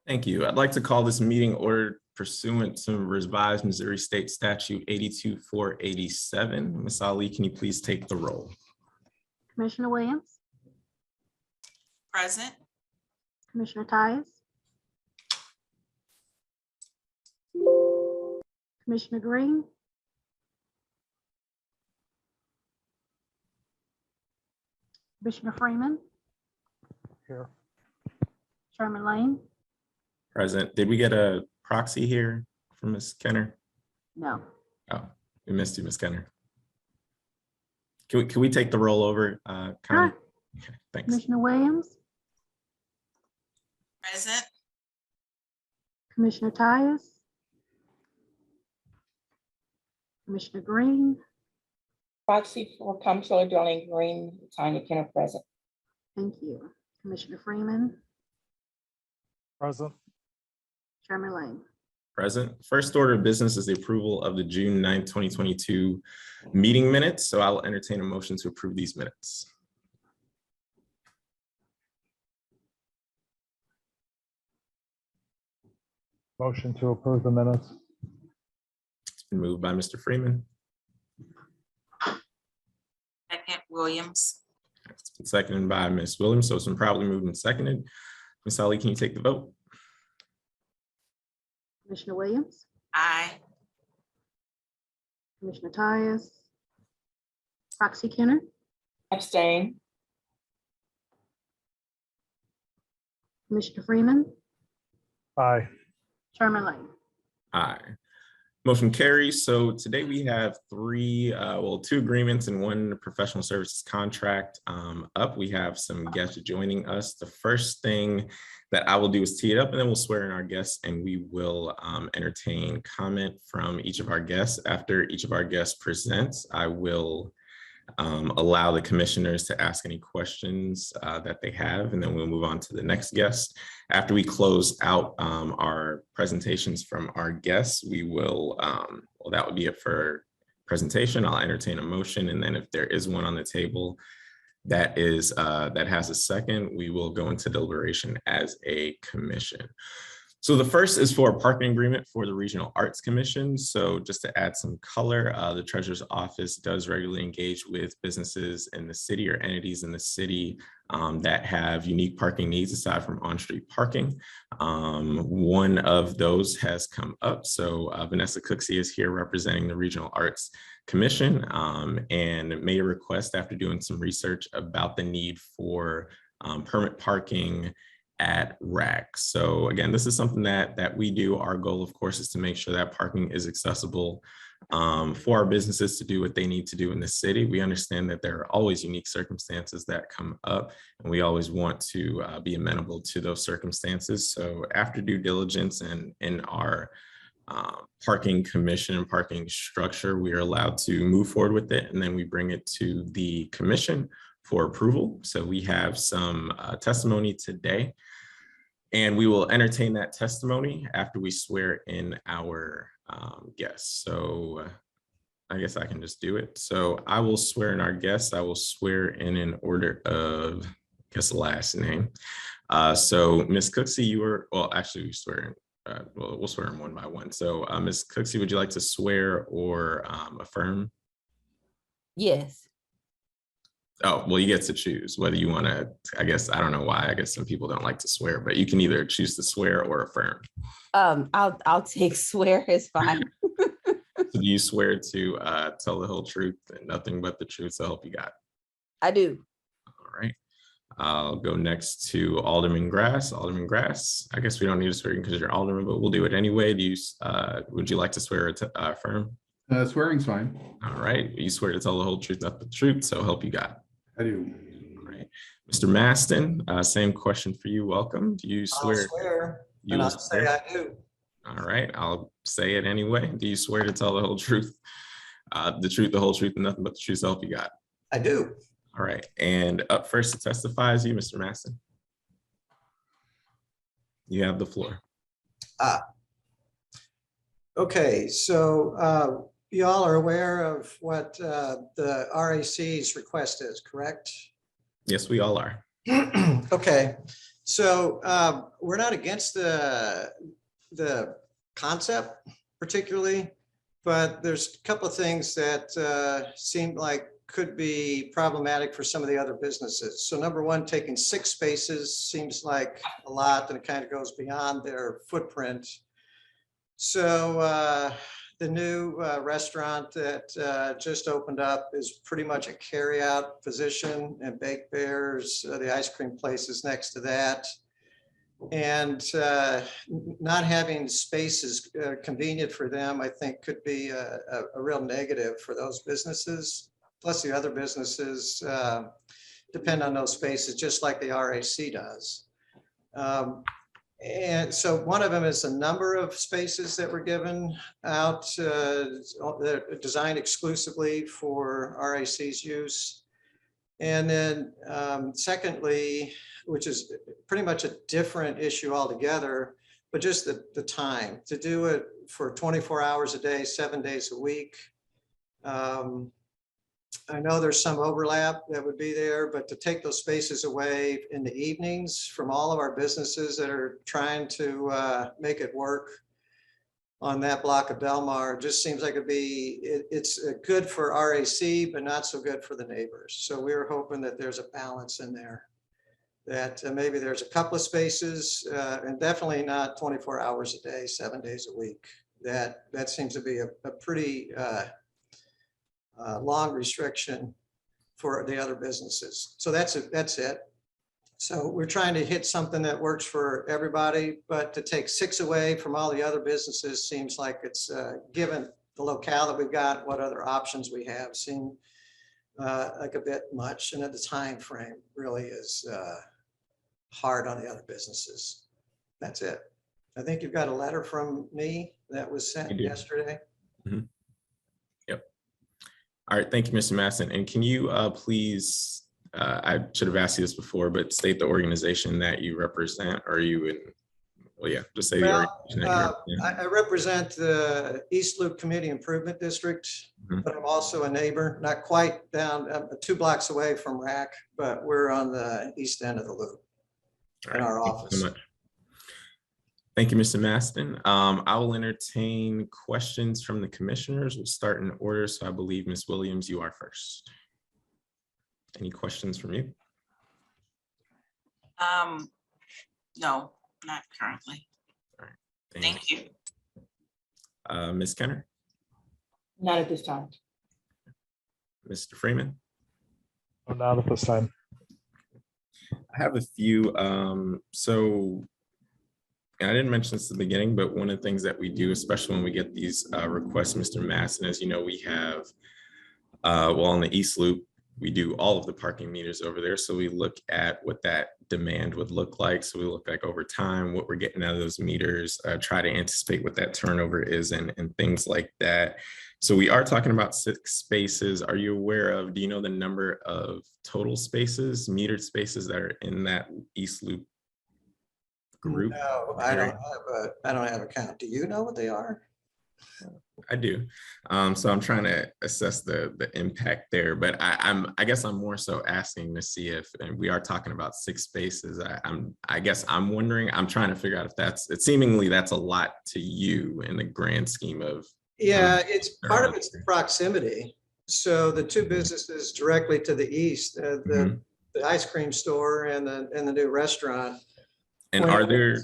Thank you. I'd like to call this meeting ordered pursuant to revised Missouri State Statute 82487. Ms. Ali, can you please take the roll? Commissioner Williams, Present. Commissioner Tyus, Commissioner Green, Commissioner Freeman, Here. Chairman Lane. Present. Did we get a proxy here from Ms. Kenner? No. Oh, we missed you, Ms. Kenner. Can we take the roll over? Connie? Okay, thanks. Commissioner Williams, Present. Commissioner Tyus, Commissioner Green, Proxy for Comptroller Darlene Green, Tanya Kenner present. thank you. Commissioner Freeman, Present. Chairman Lane. Present. First order of business is the approval of the June 9th, 2022 meeting minutes. So I will entertain a motion to approve these minutes. Motion to approve the minutes. It's been moved by Mr. Freeman. Second, Williams. It's been seconded by Ms. Williams. So it's been probably moved and seconded. Ms. Ali, can you take the vote? Commissioner Williams, Aye. Commissioner Tyus, Proxy Kenner, Abstain. Commissioner Freeman, Aye. Chairman Lane. Aye. Motion carries. So today we have two agreements and one professional services contract up. We have some guests joining us. The first thing that I will do is tee it up, and then we'll swear in our guests, and we will entertain comment from each of our guests. After each of our guests presents, I will allow the commissioners to ask any questions that they have, and then we'll move on to the next guest. After we close out our presentations from our guests, we will, well, that would be it for presentation. I'll entertain a motion, and then if there is one on the table that has a second, we will go into deliberation as a commission. So the first is for a parking agreement for the Regional Arts Commission. So just to add some color, the Treasurer's Office does regularly engage with businesses in the city or entities in the city that have unique parking needs aside from on-street parking. One of those has come up. So Vanessa Cooksey is here representing the Regional Arts Commission and made a request after doing some research about the need for permit parking at RAC. So again, this is something that we do. Our goal, of course, is to make sure that parking is accessible for our businesses to do what they need to do in the city. We understand that there are always unique circumstances that come up, and we always want to be amenable to those circumstances. So after due diligence and in our parking commission and parking structure, we are allowed to move forward with it, and then we bring it to the commission for approval. So we have some testimony today, and we will entertain that testimony after we swear in our guests. So I guess I can just do it. So I will swear in our guests. I will swear in order of, I guess, last name. So Ms. Cooksey, you were, well, actually we swear in, we'll swear in one by one. So Ms. Cooksey, would you like to swear or affirm? Yes. Oh, well, you get to choose whether you want to, I guess, I don't know why. I guess some people don't like to swear, but you can either choose to swear or affirm. I'll take swear is fine. So do you swear to tell the whole truth and nothing but the truth, so help you God? I do. All right. I'll go next to Alderman Grass. Alderman Grass, I guess we don't need to swear because you're Alderman, but we'll do it anyway. Do you, would you like to swear or affirm? Swearing's fine. All right. You swear to tell the whole truth, nothing but the truth, so help you God. I do. All right. Mr. Maston, same question for you. Welcome. Do you swear? I'll swear, You and will I'll say swear? I do. All right, I'll say it anyway. Do you swear to tell the whole truth, the whole truth, and nothing but the truth, so help you God? I do. All right, and up first to testify is you, Mr. Maston. You have the floor. Okay, so y'all are aware of what the RAC's request is, correct? Yes, we all are. Okay, So we're not against the concept particularly, but there's a couple of things that seem like could be problematic for some of the other businesses. So number one, taking 6 spaces seems like a lot, and it kind of goes beyond their footprint. So the new restaurant that just opened up is pretty much a carryout position, and Bake Bears, the ice cream place is next to that. And not having spaces convenient for them, I think could be a real negative for those businesses. Plus the other businesses depend on those spaces, just like the RAC does. And so one of them is the number of spaces that were given out, that are designed exclusively for RAC's use. And then secondly, which is pretty much a different issue altogether, but just the time to do it for 24 hours a day, 7 days a week. I know there's some overlap that would be there, but to take those spaces away in the evenings from all of our businesses that are trying to make it work on that block of Delmar just seems like it's good for RAC, but not so good for the neighbors. So we were hoping that there's a balance in there, that maybe there's a couple of spaces and definitely not 24 hours a day, 7 days a week. That seems to be a pretty long restriction for the other businesses. So that's it. So we're trying to hit something that works for everybody, but to take 6 away from all the other businesses seems like it's given the locale that we've got, what other options we have, seem like a bit much. And at the time frame really is hard on the other businesses. That's it. I think you've got a letter from me that was sent yesterday. Mm-hmm. Yep. All right. Thank you, Mr. Masson. And can you please, I should have asked you this before, but state the organization that you represent. Are you in, well, yeah, just say the organization that you represent. I represent the East Loop Community Improvement District, but I'm also a neighbor, not quite down 2 blocks away from RAC, but we're on the east end of the loop in our office. Thank you, Mr. Maston. I will entertain questions from the commissioners. We'll start in order. So I believe Ms. Williams, you are first. Any questions from you? No, not currently. All right. Thank you. Ms. Kenner, Not at this time. Mr. Freeman. Not at this time. I have a few. So I didn't mention this at the beginning, but one of the things that we do, especially when we get these requests, Mr. Masson, as you know, we have, well, on the East Loop, we do all of the parking meters over there. So we look at what that demand would look like. So we look like over time, what we're getting out of those meters, try to anticipate what that turnover is and things like that. So we are talking about 6 spaces. Are you aware of, do you know the number of total spaces, metered spaces that are in that East Loop group? No, I don't have a count. Do you know what they are? I do. So I'm trying to assess the impact there, but I guess I'm more so asking to see if, and we are talking about 6 spaces. I guess I'm wondering, I'm trying to figure out if it's seemingly that's a lot to you in the grand scheme of. Yeah, it's part of it's the proximity. So the 2 businesses directly to the east, the ice cream store and the new restaurant. And are there?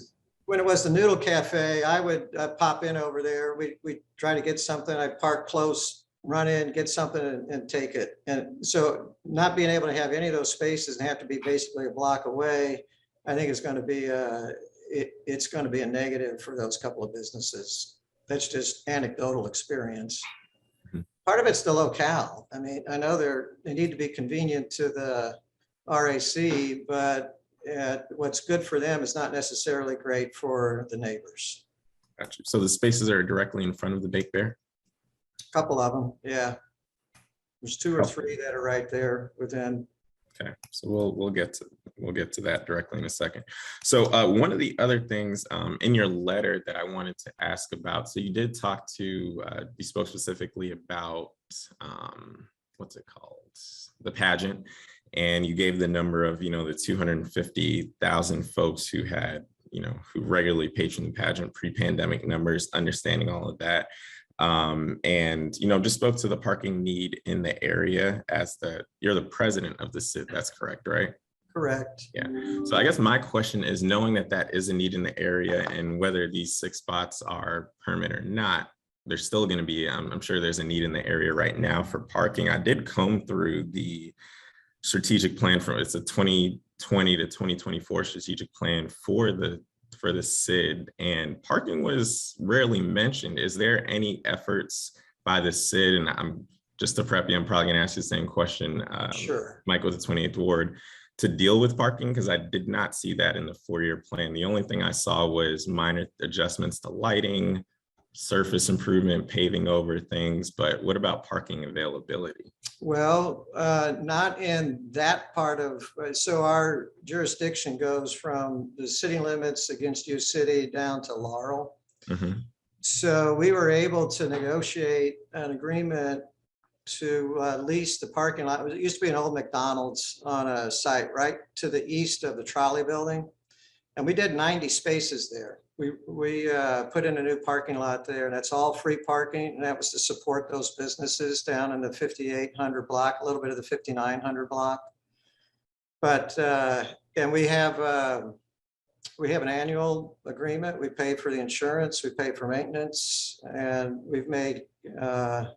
When it was the Noodle Cafe, I would pop in over there. We try to get something. I park close, run in, get something and take it. And so not being able to have any of those spaces and have to be basically a block away, I think it's going to be it's going to be a negative for those couple of businesses. That's just anecdotal experience. Part of it's the locale. I mean, I know they need to be convenient to the RAC, but what's good for them is not necessarily great for the neighbors. Gotcha. So the spaces are directly in front of the Bake Bear? A couple of them, yeah. There's 2 or 3 that are right there within. Okay, so we'll get to that directly in a second. So one of the other things in your letter that I wanted to ask about, so you did talk to, you spoke specifically about, what's it called? The pageant. And you gave the number of, the 250,000 folks who had, who regularly patron the pageant, pre-pandemic numbers, understanding all of that. And, just spoke to the parking need in the area as you're the president of the SID, that's correct, right? Correct. Yeah. So I guess my question is, knowing that that is a need in the area and whether these 6 spots are permit or not, there's still going to be, I'm sure there's a need in the area right now for parking. I did comb through the strategic plan it's a 2020 to 2024 strategic plan for the SID, and parking was rarely mentioned. Is there any efforts by the SID? And I'm just to prep you, I'm probably going to ask you the same question, Sure. Mike with the 28th Ward, to deal with parking, because I did not see that in the 4-year plan. The only thing I saw was minor adjustments to lighting, surface improvement, paving over things, but what about parking availability? Well, not in that part of, so our jurisdiction goes from the city limits against U City down to Laurel. Mhm. So we were able to negotiate an agreement to lease the parking lot. It used to be an old McDonald's on a site right to the east of the trolley building. And we did 90 spaces there. We put in a new parking lot there, and that's all free parking. And that was to support those businesses down in the 5800 block, a little bit of the 5900 block. But, and we have an annual agreement. We pay for the insurance, we pay for maintenance, and we've made a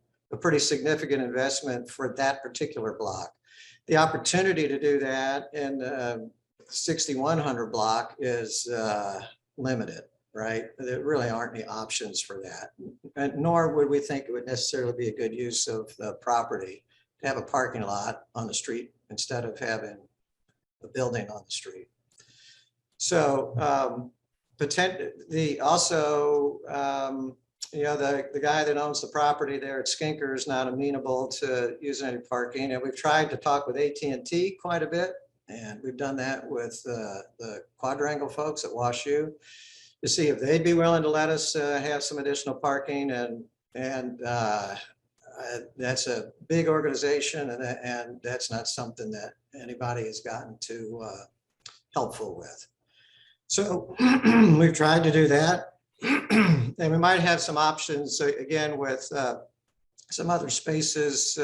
pretty significant investment for that particular block. The opportunity to do that in 6100 block is limited, right? There really aren't any options for that. And nor would we think it would necessarily be a good use of the property to have a parking lot on the street instead of having a building on the street. So the guy that owns the property there at Skinker is not amenable to using any parking. And we've tried to talk with AT&T quite a bit. And we've done that with the Quadrangle folks at WashU to see if they'd be willing to let us have some additional parking. And that's a big organization, and that's not something that anybody has gotten too helpful with. So we've tried to do that. And we might have some options again with some other spaces.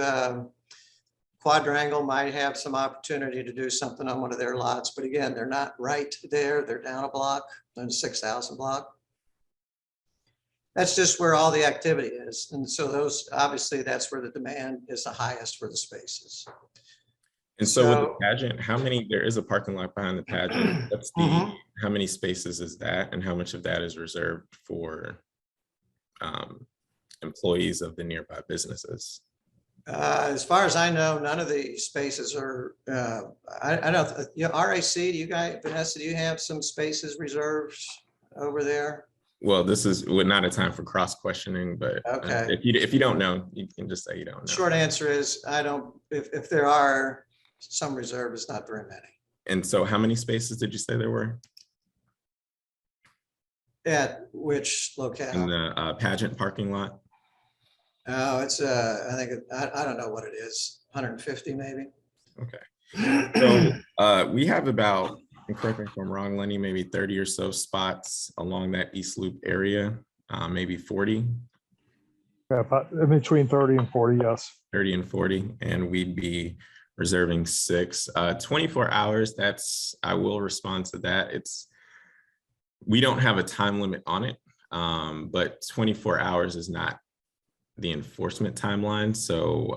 Quadrangle might have some opportunity to do something on one of their lots, but again, they're not right there. They're down a block on 6000 block. That's just where all the activity is. And so those, obviously that's where the demand is the highest for the spaces. And so with the pageant, there is a parking lot behind the pageant. That's how many spaces is that? And how much of that is reserved for employees of the nearby businesses? As far as I know, none of the spaces are, I don't, RAC, do you guys, Vanessa, do you have some spaces reserved over there? Well, this is not a time for cross questioning, but Okay. If you don't know, you can just say you don't know. Short answer is, I don't, if there are some reserve, it's not very many. And so how many spaces did you say there were? At which In locale? the pageant parking lot? Oh, it's, I think, I don't know what it is, 150 maybe. Okay. So we have about, and correct me if I'm wrong, Lenny, maybe 30 or so spots along that East Loop area, maybe 40, Yeah, but in between 30 and 40, yes. 30 and 40, and we'd be reserving 6. 24 hours, I will respond to that. We don't have a time limit on it, but 24 hours is not the enforcement timeline. So,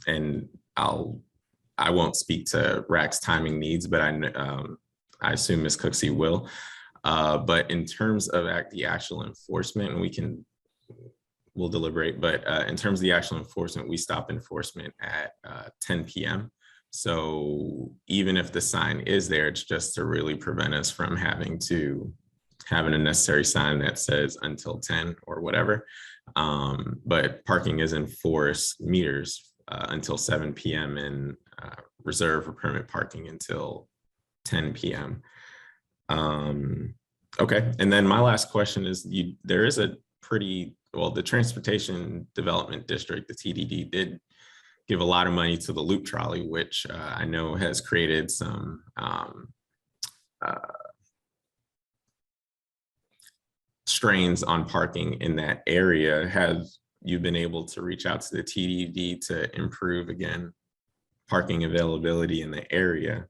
and I won't speak to RAC's timing needs, but I assume Ms. Cooksey will. But in terms of the actual enforcement, and we'll deliberate, but in terms of the actual enforcement, we stop enforcement at 10 p.m. So even if the sign is there, it's just to really prevent us from having a necessary sign that says until 10 or whatever. But parking is enforced meters until 7 p.m. and reserve or permit parking until 10 p.m. Okay, and then my last question is, there is the Transportation Development District, the TDD, did give a lot of money to the loop trolley, which I know has created some strains on parking in that area. Have you been able to reach out to the TDD to improve, again, parking availability in the area?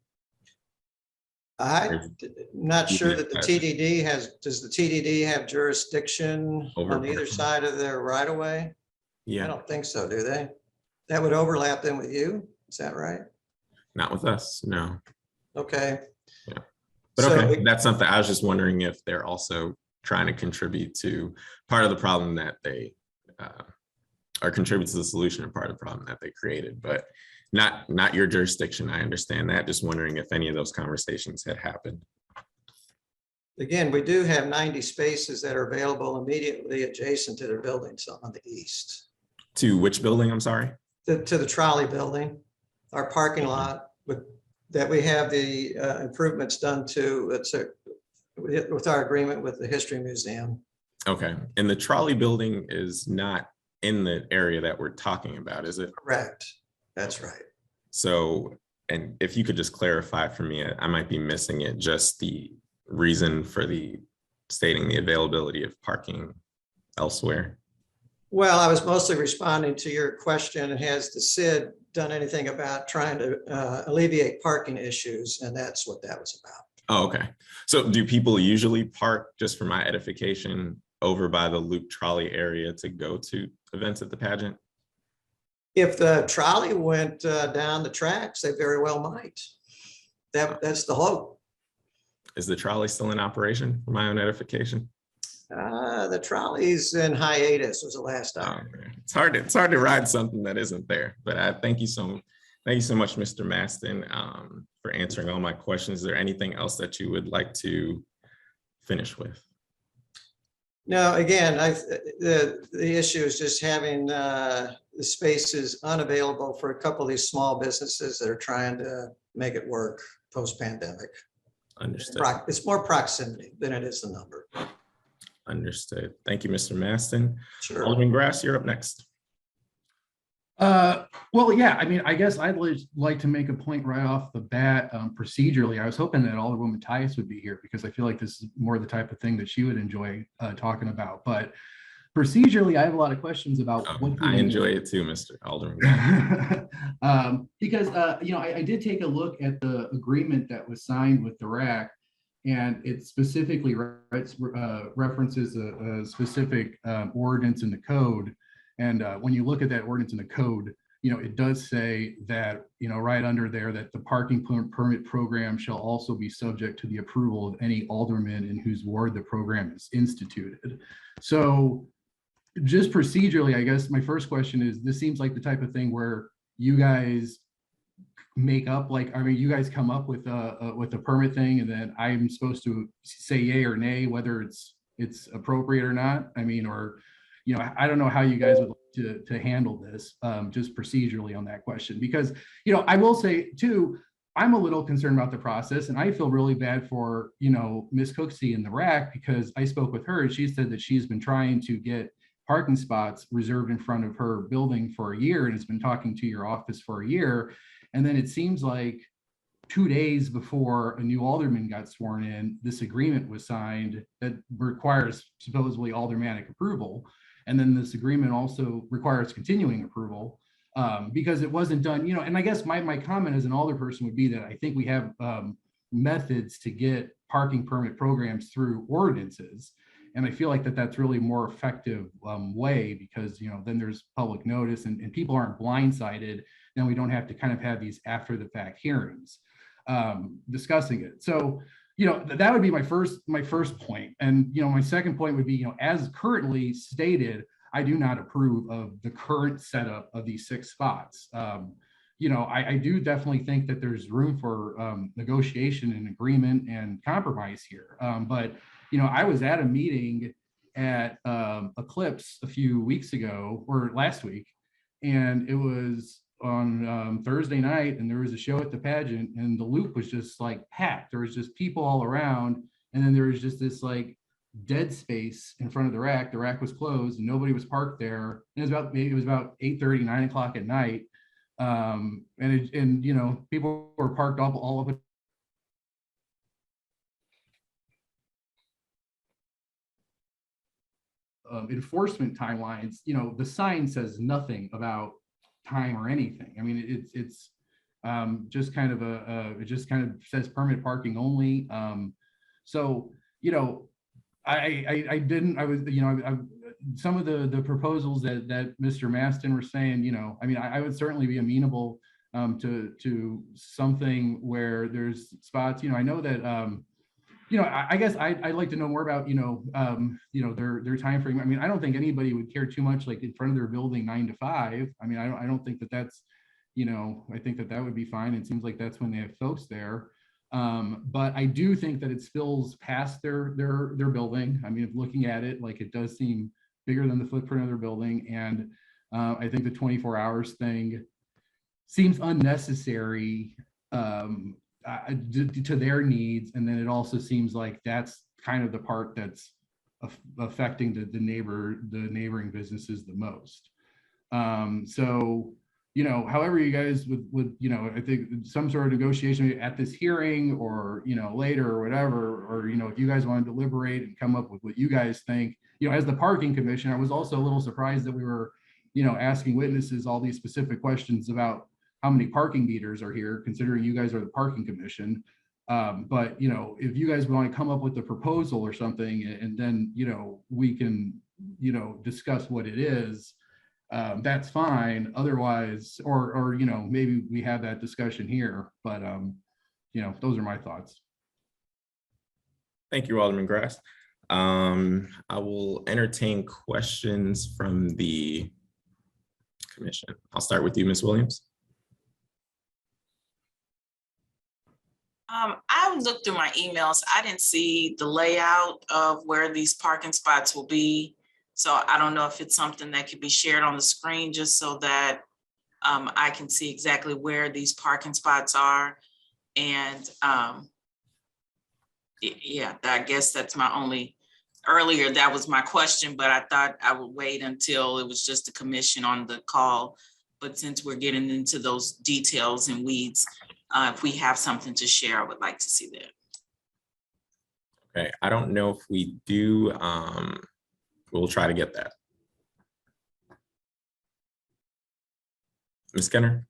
I'm not sure that the Yes. TDD does the TDD have jurisdiction Over on either parking. side of their right of way? I Yeah, don't think so, do they? That would overlap them with you, is that right? not with us, no. Okay. But So okay, that's something I was just wondering if they're also trying to contribute to part of the problem that they or contribute to the solution and part of the problem that they created, but not your jurisdiction. I understand that. Just wondering if any of those conversations had happened. Again, we do have 90 spaces that are available immediately adjacent to their buildings on the east. To which building? I'm sorry. To the trolley building, our parking lot that we have the improvements done to, with our agreement with the History Museum. Okay, and the trolley building is not in the area that we're talking about, is it? Correct. That's right. So, and if you could just clarify for me, I might be missing it, just the reason for stating the availability of parking elsewhere. Well, I was mostly responding to your question, and has the CID done anything about trying to alleviate parking issues? And that's what that was about. Oh, okay. So do people usually park, just for my edification, over by the loop trolley area to go to events at the pageant? If the trolley went down the tracks, they very well might. That's the hope. Is the trolley still in operation, for my own edification? The trolley's in hiatus was the last Oh, time. man. It's hard to ride something that isn't there, but I thank you so much, Mr. Maston, for answering all my questions. Is there anything else that you would like to finish with? No, again, the issue is just having the spaces unavailable for a couple of these small businesses that are trying to make it work post-pandemic. Understood. It's more proximity than it is the number. Understood. Thank you, Mr. Maston. Sure. Alderman Grass, you're up next. Well, yeah, I mean, I guess I'd like to make a point right off the bat. Procedurally, I was hoping that Alderwoman Tyus would be here because I feel like this is more the type of thing that she would enjoy talking about. But procedurally, I have a lot of questions about what I enjoy it too, Mr. Alderman Grass. because I did take a look at the agreement that was signed with the RAC, and it specifically references a specific ordinance in the code. And when you look at that ordinance in the code, it does say that, right under there, that the parking permit program shall also be subject to the approval of any alderman in whose ward the program is instituted. So just procedurally, I guess my first question is, this seems like the type of thing where you guys make up, you guys come up with a permit thing, and then I'm supposed to say yay or nay, whether it's appropriate or not. I mean, or I don't know how you guys would like to handle this, just procedurally on that question, because, I will say too, I'm a little concerned about the process, and I feel really bad for, Ms. Cooksey in the RAC, because I spoke with her and she said that she's been trying to get parking spots reserved in front of her building for a year and has been talking to your office for a year. And then it seems like 2 days before a new alderman got sworn in, this agreement was signed that requires supposedly aldermanic approval. And then this agreement also requires continuing approval because it wasn't done, and I guess my comment as an alderperson would be that I think we have methods to get parking permit programs through ordinances. And I feel like that's really a more effective way, because, then there's public notice and people aren't blindsided. Then we don't have to kind of have these after the fact hearings discussing it. So, that would be my first point. And, my second point would be, as currently stated, I do not approve of the current setup of these 6 spots. I do definitely think that there's room for negotiation and agreement and compromise here. But, I was at a meeting at Eclipse a few weeks ago, or last week, and it was on Thursday night, and there was a show at the pageant, and the loop was just like packed. There was just people all around, and then there was just this like dead space in front of the RAC. The RAC was closed and nobody was parked there. And it was about 8:30, 9 o'clock at night. And you know, people were parked up all over enforcement timelines. You know, the sign says nothing about time or anything. I mean, it's just kind of it just kind of says permit parking only. So, you know, some of the proposals that Mr. Maston were saying, you know, I mean, I would certainly be amenable to something where there's spots, you know, I know that, you know, I guess I'd like to know more about, you know, their time frame. I mean, I don't think anybody would care too much, like in front of their building 9 to 5. I mean, I don't think that that's, you know, I think that that would be fine. It seems like that's when they have folks there. But I do think that it spills past their building. I mean, looking at it, like it does seem bigger than the footprint of their building. And I think the 24 hours thing seems unnecessary to their needs. And then it also seems like that's kind of the part that's affecting the neighboring businesses the most. So, you know, however you guys would, you know, I think some sort of negotiation at this hearing or, you know, later or whatever, or, you know, if you guys want to deliberate and come up with what you guys think, you know, as the parking commission, I was also a little surprised that we were, you know, asking witnesses all these specific questions about how many parking meters are here, considering you guys are the parking commission. But, you know, if you guys want to come up with a proposal or something, and then, you know, we can, you know, discuss what it is, that's fine. Otherwise, or, you know, maybe we have that discussion here, but, you know, those are my thoughts. Thank you, Alderman Grass. I will entertain questions from the commission. I'll start with you, Ms. Williams. I looked through my emails. I didn't see the layout of where these parking spots will be. So I don't know if it's something that could be shared on the screen just so that I can see exactly where these parking spots are. And yeah, I guess that's my only, earlier that was my question, but I thought I would wait until it was just the commission on the call. But since we're getting into those details and weeds, if we have something to share, I would like to see that. Okay, I don't know if we do. We'll try to get that. Ms. Skinner?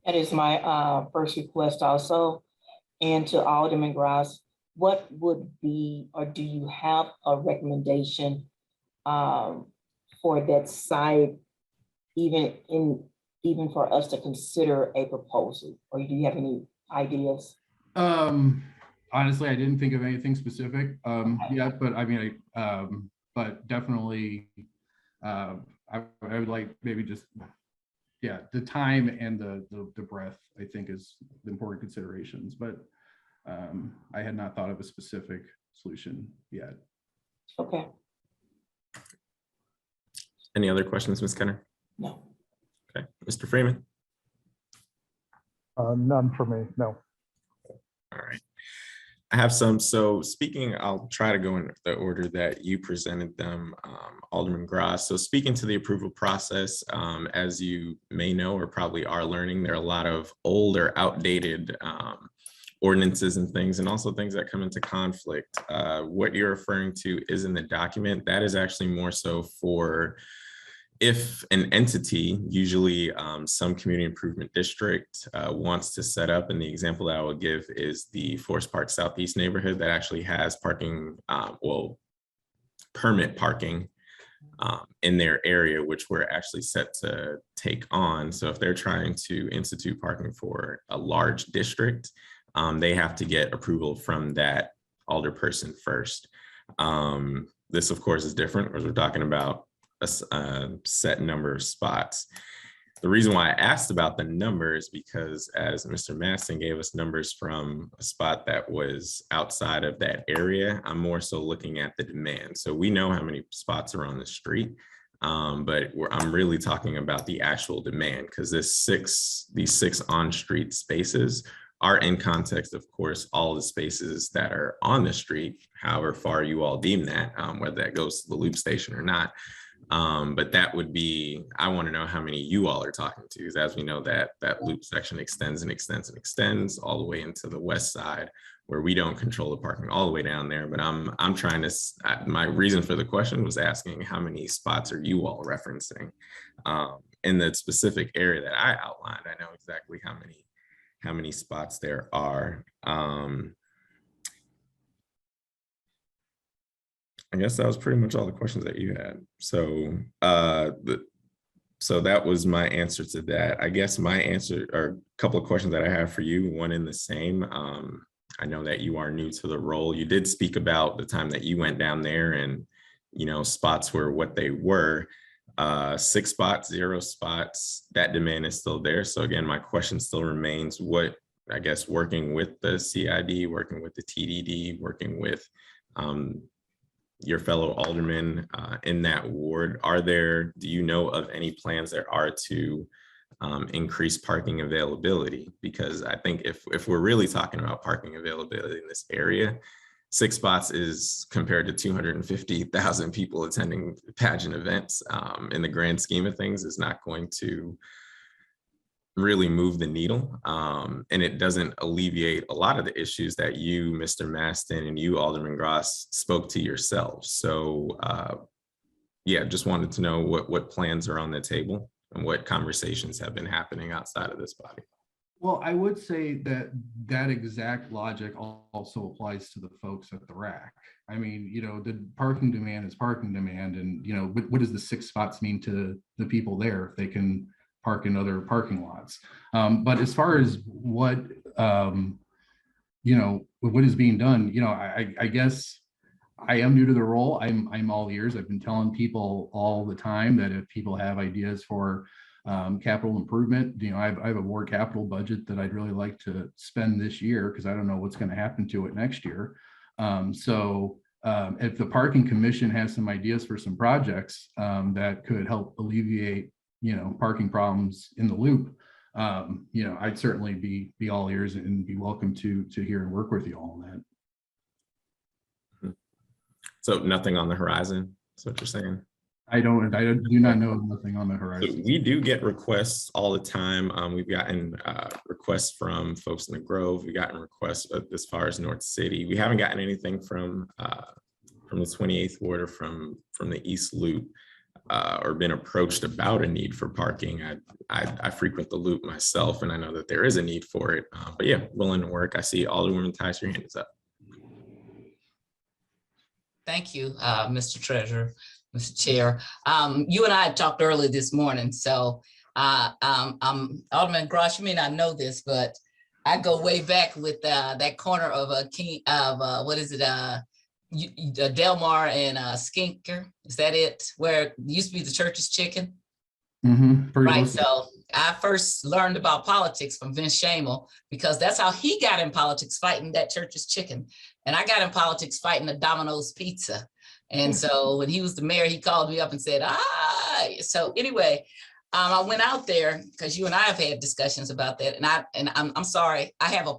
That is my first request also. And to Alderman Grass, what would be, or do you have a recommendation for that site, even for us to consider a proposal? Or do you have any ideas? Honestly, I didn't think of anything specific yet, but I mean, but definitely, I would like maybe just, yeah, the time and the breadth, I think, is the important considerations, but I had not thought of a specific solution yet. Okay. Any other questions, Ms. Skinner? No. Okay, Mr. Freeman? None for me, no. All right. I have some. So speaking, I'll try to go in the order that you presented them, Alderman Grass. So speaking to the approval process, as you may know or probably are learning, there are a lot of old or outdated ordinances and things, and also things that come into conflict. What you're referring to is in the document. That is actually more so for if an entity, usually some community improvement district, wants to set up, and the example that I will give is the Forest Park Southeast neighborhood that actually has parking, well, permit parking in their area, which we're actually set to take on. So if they're trying to institute parking for a large district, they have to get approval from that alderperson first. This, of course, is different because we're talking about a set number of spots. The reason why I asked about the numbers, because as Mr. Maston gave us numbers from a spot that was outside of that area, I'm more so looking at the demand. So we know how many spots are on the street, but I'm really talking about the actual demand, because these six on-street spaces are in context, of course, all the spaces that are on the street, however far you all deem that, whether that goes to the loop station or not. But that would be, I want to know how many you all are talking to, because as we know that that loop section extends and extends and extends all the way into the west side, where we don't control the parking all the way down there. But I'm trying to, my reason for the question was asking how many spots are you all referencing? In the specific area that I outlined, I know exactly how many spots there are. I guess that was pretty much all the questions that you had. So so that was my answer to that. I guess my answer, or a couple of questions that I have for you, one in the same. I know that you are new to the role. You did speak about the time that you went down there and, you know, spots were what they were. 6 spots, 0 spots, that demand is still there. So again, my question still remains, what, I guess, working with the CID, working with the TDD, working with your fellow aldermen in that ward, do you know of any plans there are to increase parking availability? Because I think if we're really talking about parking availability in this area, 6 spots is compared to 250,000 people attending pageant events in the grand scheme of things is not going to really move the needle. And it doesn't alleviate a lot of the issues that you, Mr. Maston, and you, Alderman Gross, spoke to yourselves. So yeah, just wanted to know what plans are on the table and what conversations have been happening outside of this body. Well, I would say that that exact logic also applies to the folks at the rack. I mean, you know, the parking demand is parking demand, and, you know, what does the 6 spots mean to the people there if they can park in other parking lots? But as far as what, you know, what is being done, you know, I guess I am new to the role. I'm all ears. I've been telling people all the time that if people have ideas for capital improvement, you know, I have a ward capital budget that I'd really like to spend this year, because I don't know what's going to happen to it next year. So if the parking commission has some ideas for some projects that could help alleviate, you know, parking problems in the loop, you know, I'd certainly be all ears and be welcome to hear and work with you all on that. So nothing on the horizon, is what you're saying? I do not know nothing on the horizon. So we do get requests all the time. We've gotten requests from folks in the Grove. We've gotten requests as far as North City. We haven't gotten anything from the 28th Ward or from the East Loop, or been approached about a need for parking. I frequent the Loop myself, and I know that there is a need for it. But yeah, willing to work. I see Alderwoman Tice, your hand is up. Thank you, Mr. Treasurer, Mr. Chair. You and I had talked earlier this morning, so Alderman Gross, you may not know this, but I go way back with that corner of what is it, Delmar and Skinker. Is that it? Where it used to be the Church's Chicken? Right. So I first learned about politics from Vince Shamel, because that's how he got in politics, fighting that Church's Chicken. And I got in politics fighting the Domino's Pizza. And so when he was the mayor, he called me up and said, so anyway, I went out there because you and I have had discussions about that. And I'm sorry, I'm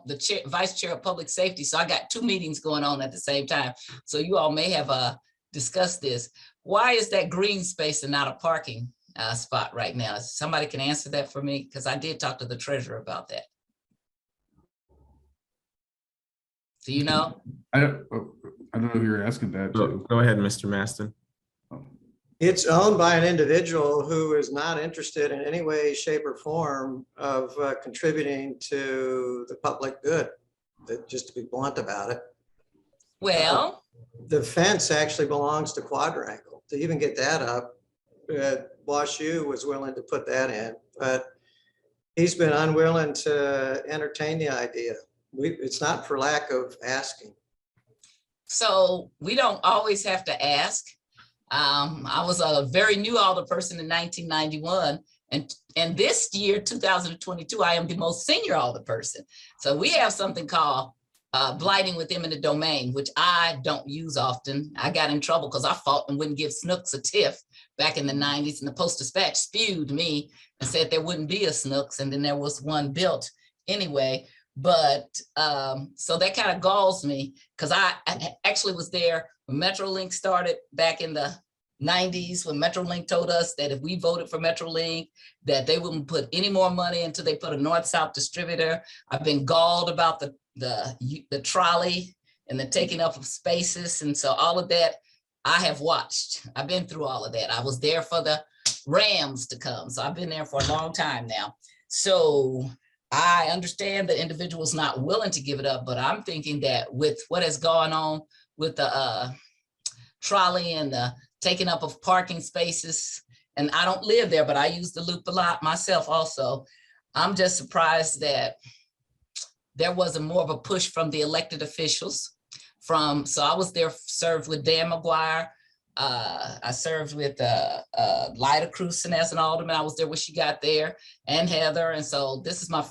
the vice chair of public safety. So I got 2 meetings going on at the same time. So you all may have discussed this. Why is that green space and not a parking spot right now? Somebody can answer that for me, because I did talk to the treasurer about that. Do you know? I don't know if you're asking that. Go ahead, Mr. Maston. It's owned by an individual who is not interested in any way, shape, or form of contributing to the public good, just to be blunt about it. Well, the fence actually belongs to Quadrangle. To even get that up, Wash U was willing to put that in, but he's been unwilling to entertain the idea. It's not for lack of asking. So we don't always have to ask. I was a very new alderperson in 1991, and this year, 2022, I am the most senior alderperson. So we have something called blighting with eminent domain, which I don't use often. I got in trouble because I fought and wouldn't give Snooks a tiff back in the 90s, and the Post-Dispatch spewed me and said there wouldn't be a Snooks, and then there was one built anyway. But so that kind of galls me, because I actually was there when Metrolink started back in the 90s when MetroLink told us that if we voted for MetroLink, that they wouldn't put any more money until they put a north-south distributor. I've been galled about the trolley and the taking up of spaces. And so all of that I have watched. I've been through all of that. I was there for the Rams to come. So I've been there for a long time now. So I understand the individual's not willing to give it up, but I'm thinking that with what has gone on with the trolley and the taking up of parking spaces, and I don't live there, but I use the loop a lot myself also. I'm just surprised that there wasn't more of a push from the elected officials. So I was there, served with Dan McGuire. I served with Lyda Cruzen as an alderman. I was there when she got there, and Heather. And so this is my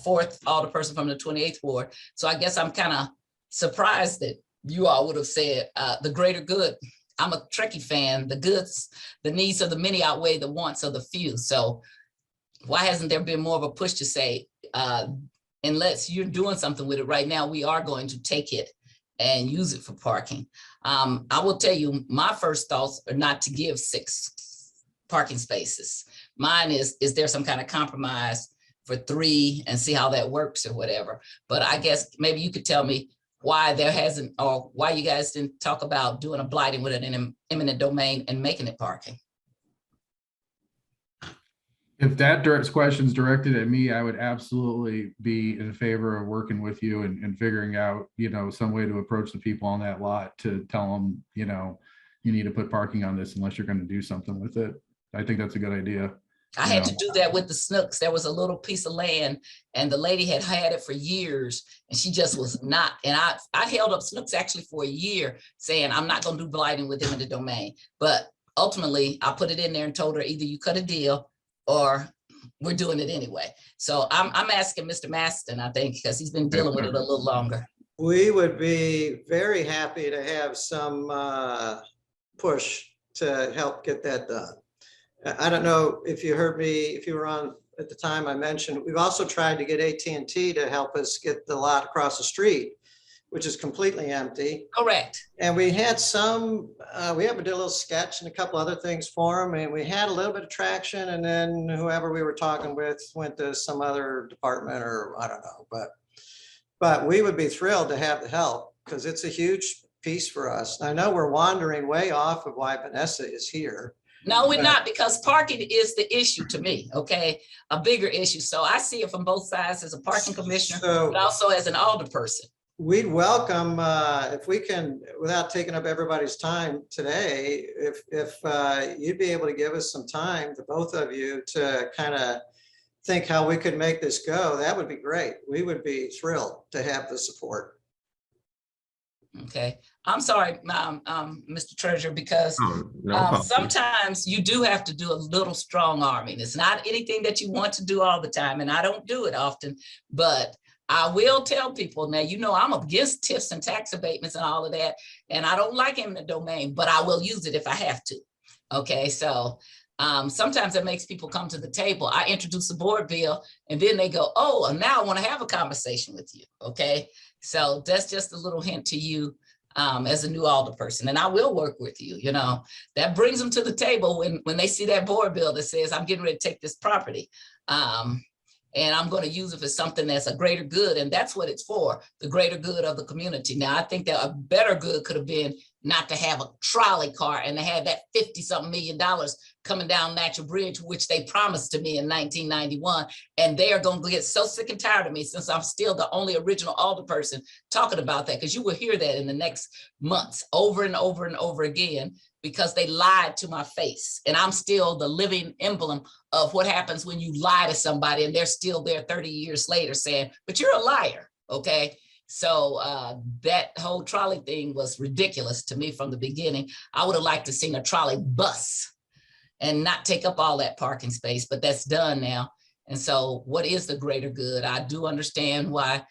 fourth alderperson from the 28th ward. So I guess I'm kind of surprised that you all would have said the greater good. I'm a Trekkie fan. The needs of the many outweigh the wants of the few. So why hasn't there been more of a push to say, unless you're doing something with it right now, we are going to take it and use it for parking. I will tell you, my first thoughts are not to give 6 parking spaces. Mine is there some kind of compromise for 3 and see how that works or whatever. But I guess maybe you could tell me why there hasn't, or why you guys didn't talk about doing a blighting with an eminent domain and making it parking. If that directs questions directed at me, I would absolutely be in favor of working with you and figuring out, some way to approach the people on that lot to tell them, you need to put parking on this unless you're going to do something with it. I think that's a good idea. I had to do that with the Snooks. There was a little piece of land and the lady had it for years and she just was not. And I held up Snooks actually for a year saying, I'm not going to do blighting with eminent domain. But ultimately I put it in there and told her either you cut a deal or we're doing it anyway. So I'm asking Mr. Maston, I think, because he's been dealing with it a little longer. We would be very happy to have some push to help get that done. I don't know if you heard me, if you were on at the time I mentioned, we've also tried to get AT&T to help us get the lot across the street, which is completely empty. Correct. And we had we did a little sketch and a couple other things for them, and we had a little bit of traction, and then whoever we were talking with went to some other department, or I don't know, but we would be thrilled to have the help because it's a huge piece for us. I know we're wandering way off of why Vanessa is here. No, we're not, because parking is the issue to me, okay? A bigger issue. So I see it from both sides as a parking commissioner, but also as an alderperson. We'd welcome, if we can, without taking up everybody's time today, if you'd be able to give us some time, the both of you, to kind of think how we could make this go, that would be great. We would be thrilled to have the support. Okay, I'm sorry, Mr. Treasurer, because No sometimes you do have to do a little strong arming. It's not anything that you want to do all the time, and I don't do it often, but I will tell people now, I'm against tips and tax abatements and all of that, and I don't like eminent domain, but I will use it if I have to. Okay, so sometimes it makes people come to the table. I introduce a board bill and then they go, oh, and now I want to have a conversation with you. Okay, so that's just a little hint to you as a new alderperson, and I will work with you. That brings them to the table when they see that board bill that says I'm getting ready to take this property. And I'm going to use it for something that's a greater good. And that's what it's for, the greater good of the community. Now, I think that a better good could have been not to have a trolley car and to have that $50-something million coming down Natural Bridge, which they promised to me in 1991. And they are going to get so sick and tired of me, since I'm still the only original alderperson talking about that, because you will hear that in the next months over and over and over again, because they lied to my face. And I'm still the living emblem of what happens when you lie to somebody and they're still there 30 years later saying, but you're a liar, okay? So that whole trolley thing was ridiculous to me from the beginning. I would have liked to seen a trolley bus and not take up all that parking space, but that's done now. And so what is the greater good? I do understand why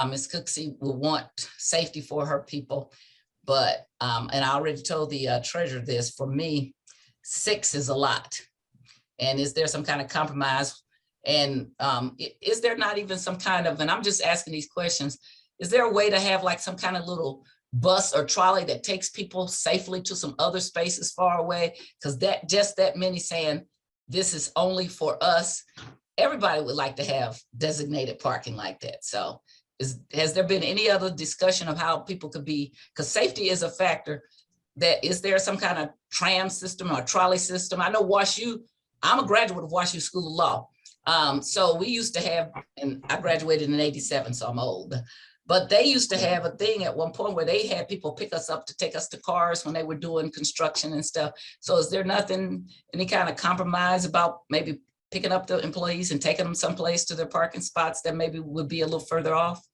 Ms. Cooksey would want safety for her people. But, and I already told the treasurer this, for me, 6 is a lot. And is there some kind of compromise? And is there not even some kind of, and I'm just asking these questions, is there a way to have like some kind of little bus or trolley that takes people safely to some other spaces far away. Because that many saying, this is only for us. Everybody would like to have designated parking like that. So has there been any other discussion of how people could be, because safety is a factor, that is there some kind of tram system or trolley system? I know WashU, I'm a graduate of WashU School of Law. So we used to have, and I graduated in '87, so I'm old, but they used to have a thing at one point where they had people pick us up to take us to cars when they were doing construction and stuff. So is there nothing, any kind of compromise about maybe picking up the employees and taking them someplace to their parking spots that maybe would be a little further off?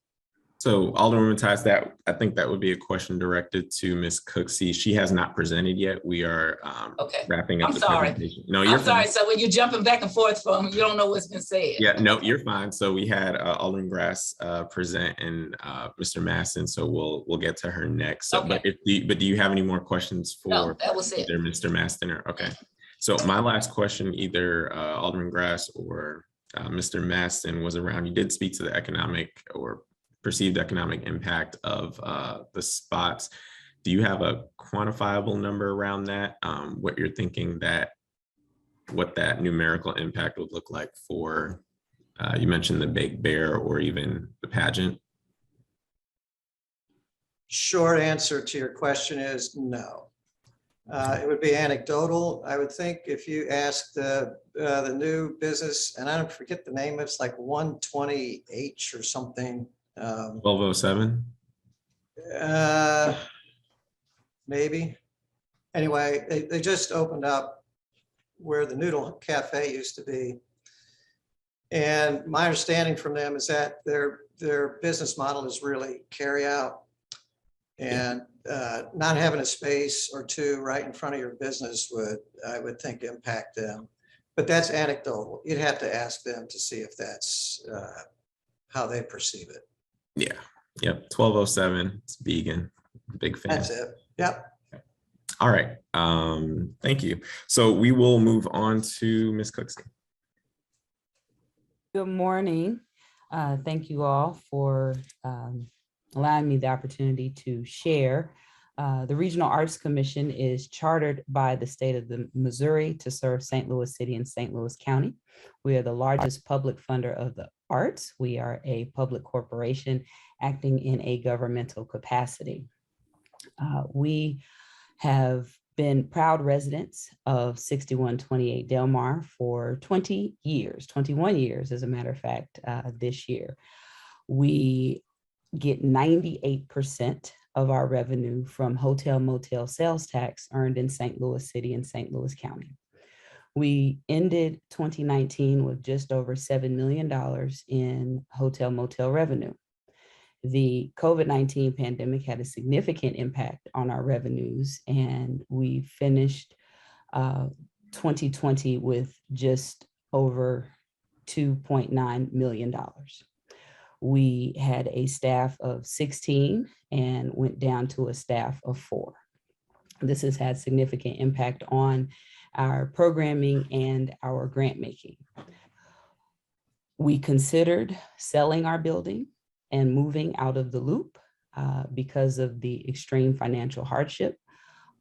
So Alderwoman Tyus, that I think that would be a question directed to Ms. Cooksey. She has not presented yet. We are Okay. wrapping up I'm the sorry. presentation. No, you're I'm sorry. fine. So when you're jumping back and forth from, you don't know what's been said. Yeah, no, you're fine. So we had Alderman Grass present and Mr. Masson. So we'll get to her next. So, Okay. but do you have any more questions for No, that was it. either Mr. Maston or okay? So my last question, either Alderman Grass or Mr. Maston, was around. You did speak to the economic or perceived economic impact of the spots. Do you have a quantifiable number around that? What you're thinking that what that numerical impact would look like for, you mentioned the Big Bear or even the pageant? Short answer to your question is no. It would be anecdotal. I would think if you asked the new business, and I don't forget the name, it's like 120H or something. 1207? Maybe. Anyway, they just opened up where the Noodle Cafe used to be. And my understanding from them is that their business model is really carry out. And not having a space or two right in front of your business would, I would think, impact them. But that's anecdotal. You'd have to ask them to see if that's how they perceive it. Yeah. Yep. 1207. It's vegan. Big fan. That's it. Yep. All right. Thank you. So we will move on to Ms. Cooksey. Good morning. Thank you all for allowing me the opportunity to share. The Regional Arts Commission is chartered by the state of Missouri to serve St. Louis City and St. Louis County. We are the largest public funder of the arts. We are a public corporation acting in a governmental capacity. We have been proud residents of 6128 Delmar for 20 years, 21 years, as a matter of fact, this year. We get 98% of our revenue from hotel motel sales tax earned in St. Louis City and St. Louis County. We ended 2019 with just over $7 million in hotel motel revenue. The COVID-19 pandemic had a significant impact on our revenues, and we finished 2020 with just over $2.9 million. We had a staff of 16 and went down to a staff of 4. This has had significant impact on our programming and our grant making. We considered selling our building and moving out of the loop because of the extreme financial hardship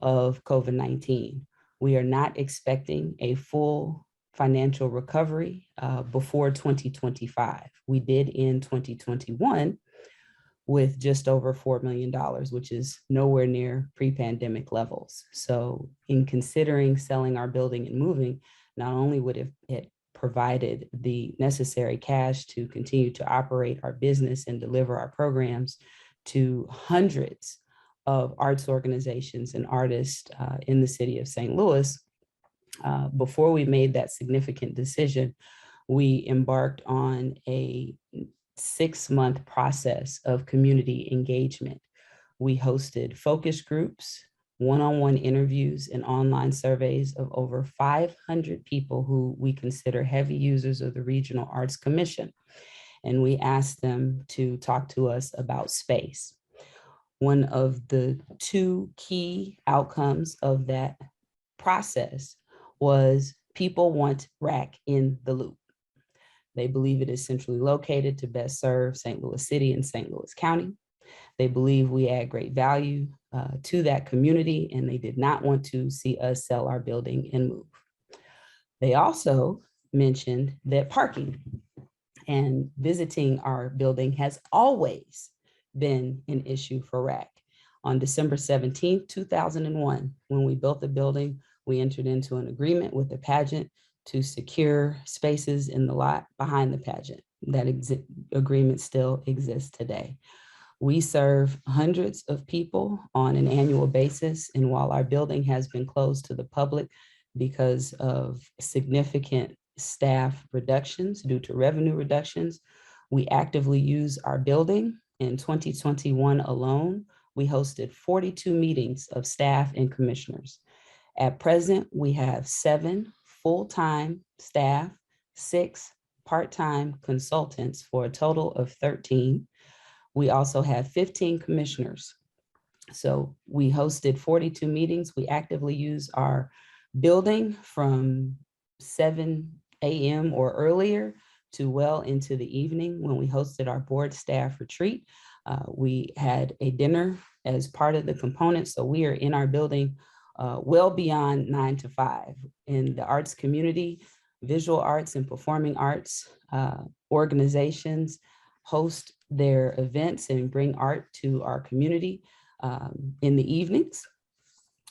of COVID-19. We are not expecting a full financial recovery before 2025. We did in 2021 with just over $4 million, which is nowhere near pre-pandemic levels. So in considering selling our building and moving, not only would it provided the necessary cash to continue to operate our business and deliver our programs to hundreds of arts organizations and artists in the city of St. Louis. Before we made that significant decision, we embarked on a 6-month process of community engagement. We hosted focus groups, one-on-one interviews, and online surveys of over 500 people who we consider heavy users of the Regional Arts Commission. And we asked them to talk to us about space. One of the 2 key outcomes of that process was people want RAC in the loop. They believe it is centrally located to best serve St. Louis City and St. Louis County. They believe we add great value to that community, and they did not want to see us sell our building and move. They also mentioned that parking and visiting our building has always been an issue for RAC. On December 17th, 2001, when we built the building, we entered into an agreement with the pageant to secure spaces in the lot behind the pageant. That agreement still exists today. We serve hundreds of people on an annual basis, and while our building has been closed to the public because of significant staff reductions due to revenue reductions, we actively use our building. In 2021 alone, we hosted 42 meetings of staff and commissioners. At present, we have 7 full-time staff, 6 part-time consultants for a total of 13. We also have 15 commissioners. So we hosted 42 meetings. We actively use our building from 7 a.m. or earlier to well into the evening. When we hosted our board staff retreat, we had a dinner as part of the component. So we are in our building well beyond 9 to 5. In the arts community, visual arts and performing arts organizations host their events and bring art to our community in the evenings.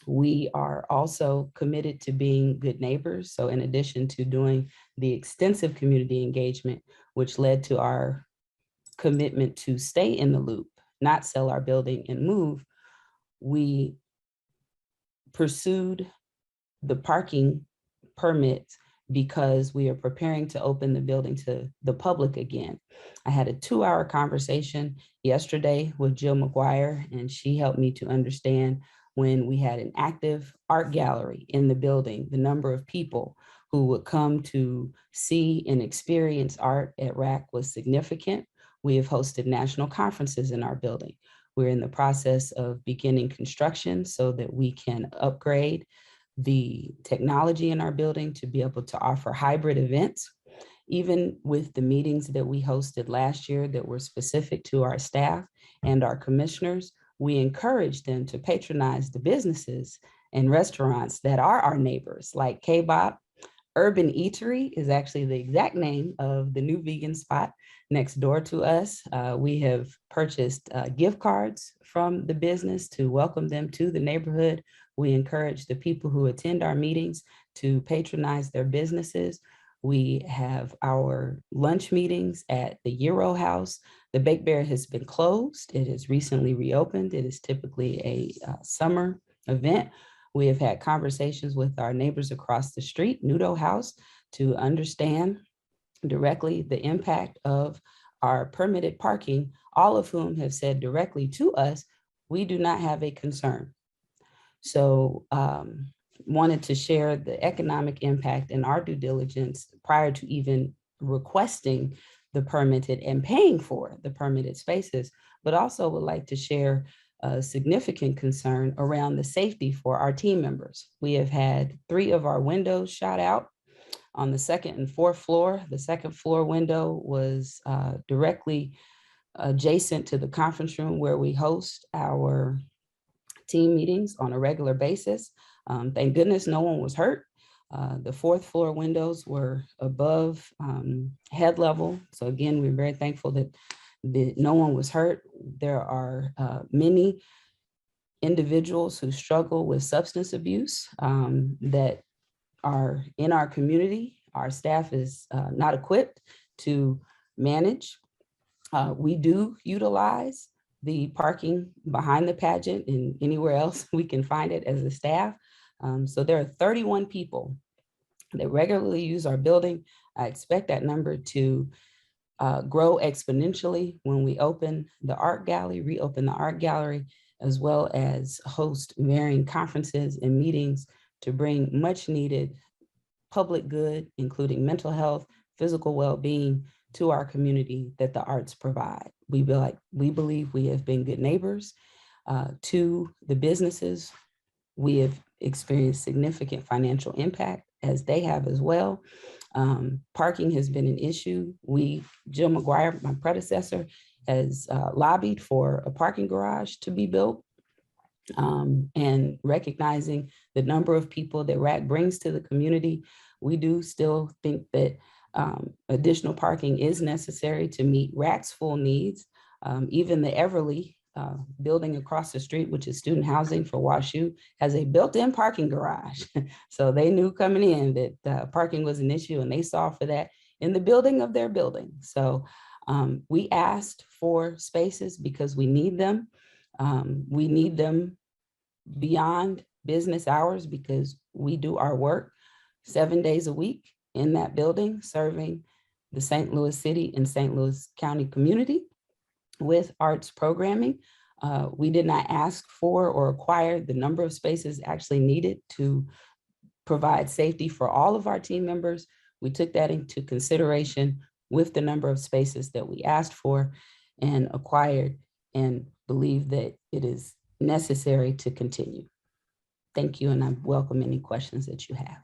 We are also committed to being good neighbors. So in addition to doing the extensive community engagement, which led to our commitment to stay in the loop, not sell our building and move, we pursued the parking permits because we are preparing to open the building to the public again. I had a 2-hour conversation yesterday with Jill McGuire, and she helped me to understand when we had an active art gallery in the building, the number of people who would come to see and experience art at RAC was significant. We have hosted national conferences in our building. We're in the process of beginning construction so that we can upgrade the technology in our building to be able to offer hybrid events. Even with the meetings that we hosted last year that were specific to our staff and our commissioners, we encourage them to patronize the businesses and restaurants that are our neighbors, like K-Bop. Urban Eatery is actually the exact name of the new vegan spot next door to us. We have purchased gift cards from the business to welcome them to the neighborhood. We encourage the people who attend our meetings to patronize their businesses. We have our lunch meetings at the Euro House. The Bake Bear has been closed. It has recently reopened. It is typically a summer event. We have had conversations with our neighbors across the street, Nudo House, to understand directly the impact of our permitted parking, all of whom have said directly to us, we do not have a concern. So wanted to share the economic impact in our due diligence prior to even requesting the permitted and paying for the permitted spaces, but also would like to share a significant concern around the safety for our team members. We have had 3 of our windows shot out on the 2nd and 4th floor. The 2nd floor window was directly adjacent to the conference room where we host our team meetings on a regular basis. Thank goodness no one was hurt. The 4th floor windows were above head level. So again, we're very thankful that no one was hurt. There are many individuals who struggle with substance abuse that are in our community. Our staff is not equipped to manage. We do utilize the parking behind the pageant and anywhere else we can find it as a staff. So there are 31 people that regularly use our building. I expect that number to grow exponentially when we open the art gallery, reopen the art gallery, as well as host varying conferences and meetings to bring much needed public good, including mental health, physical well-being to our community that the arts provide. We believe we have been good neighbors to the businesses. We have experienced significant financial impact as they have as well. Parking has been an issue. Jill McGuire, my predecessor, has lobbied for a parking garage to be built. And recognizing the number of people that RAC brings to the community, we do still think that additional parking is necessary to meet RAC's full needs. Even the Everly building across the street, which is student housing for WashU, has a built-in parking garage. So they knew coming in that parking was an issue, and they saw for that in the building of their building. So we asked for spaces because we need them. We need them beyond business hours because we do our work 7 days a week in that building, serving the St. Louis City and St. Louis County community with arts programming. We did not ask for or acquire the number of spaces actually needed to provide safety for all of our team members. We took that into consideration with the number of spaces that we asked for and acquired, and believe that it is necessary to continue. Thank you, and I welcome any questions that you have.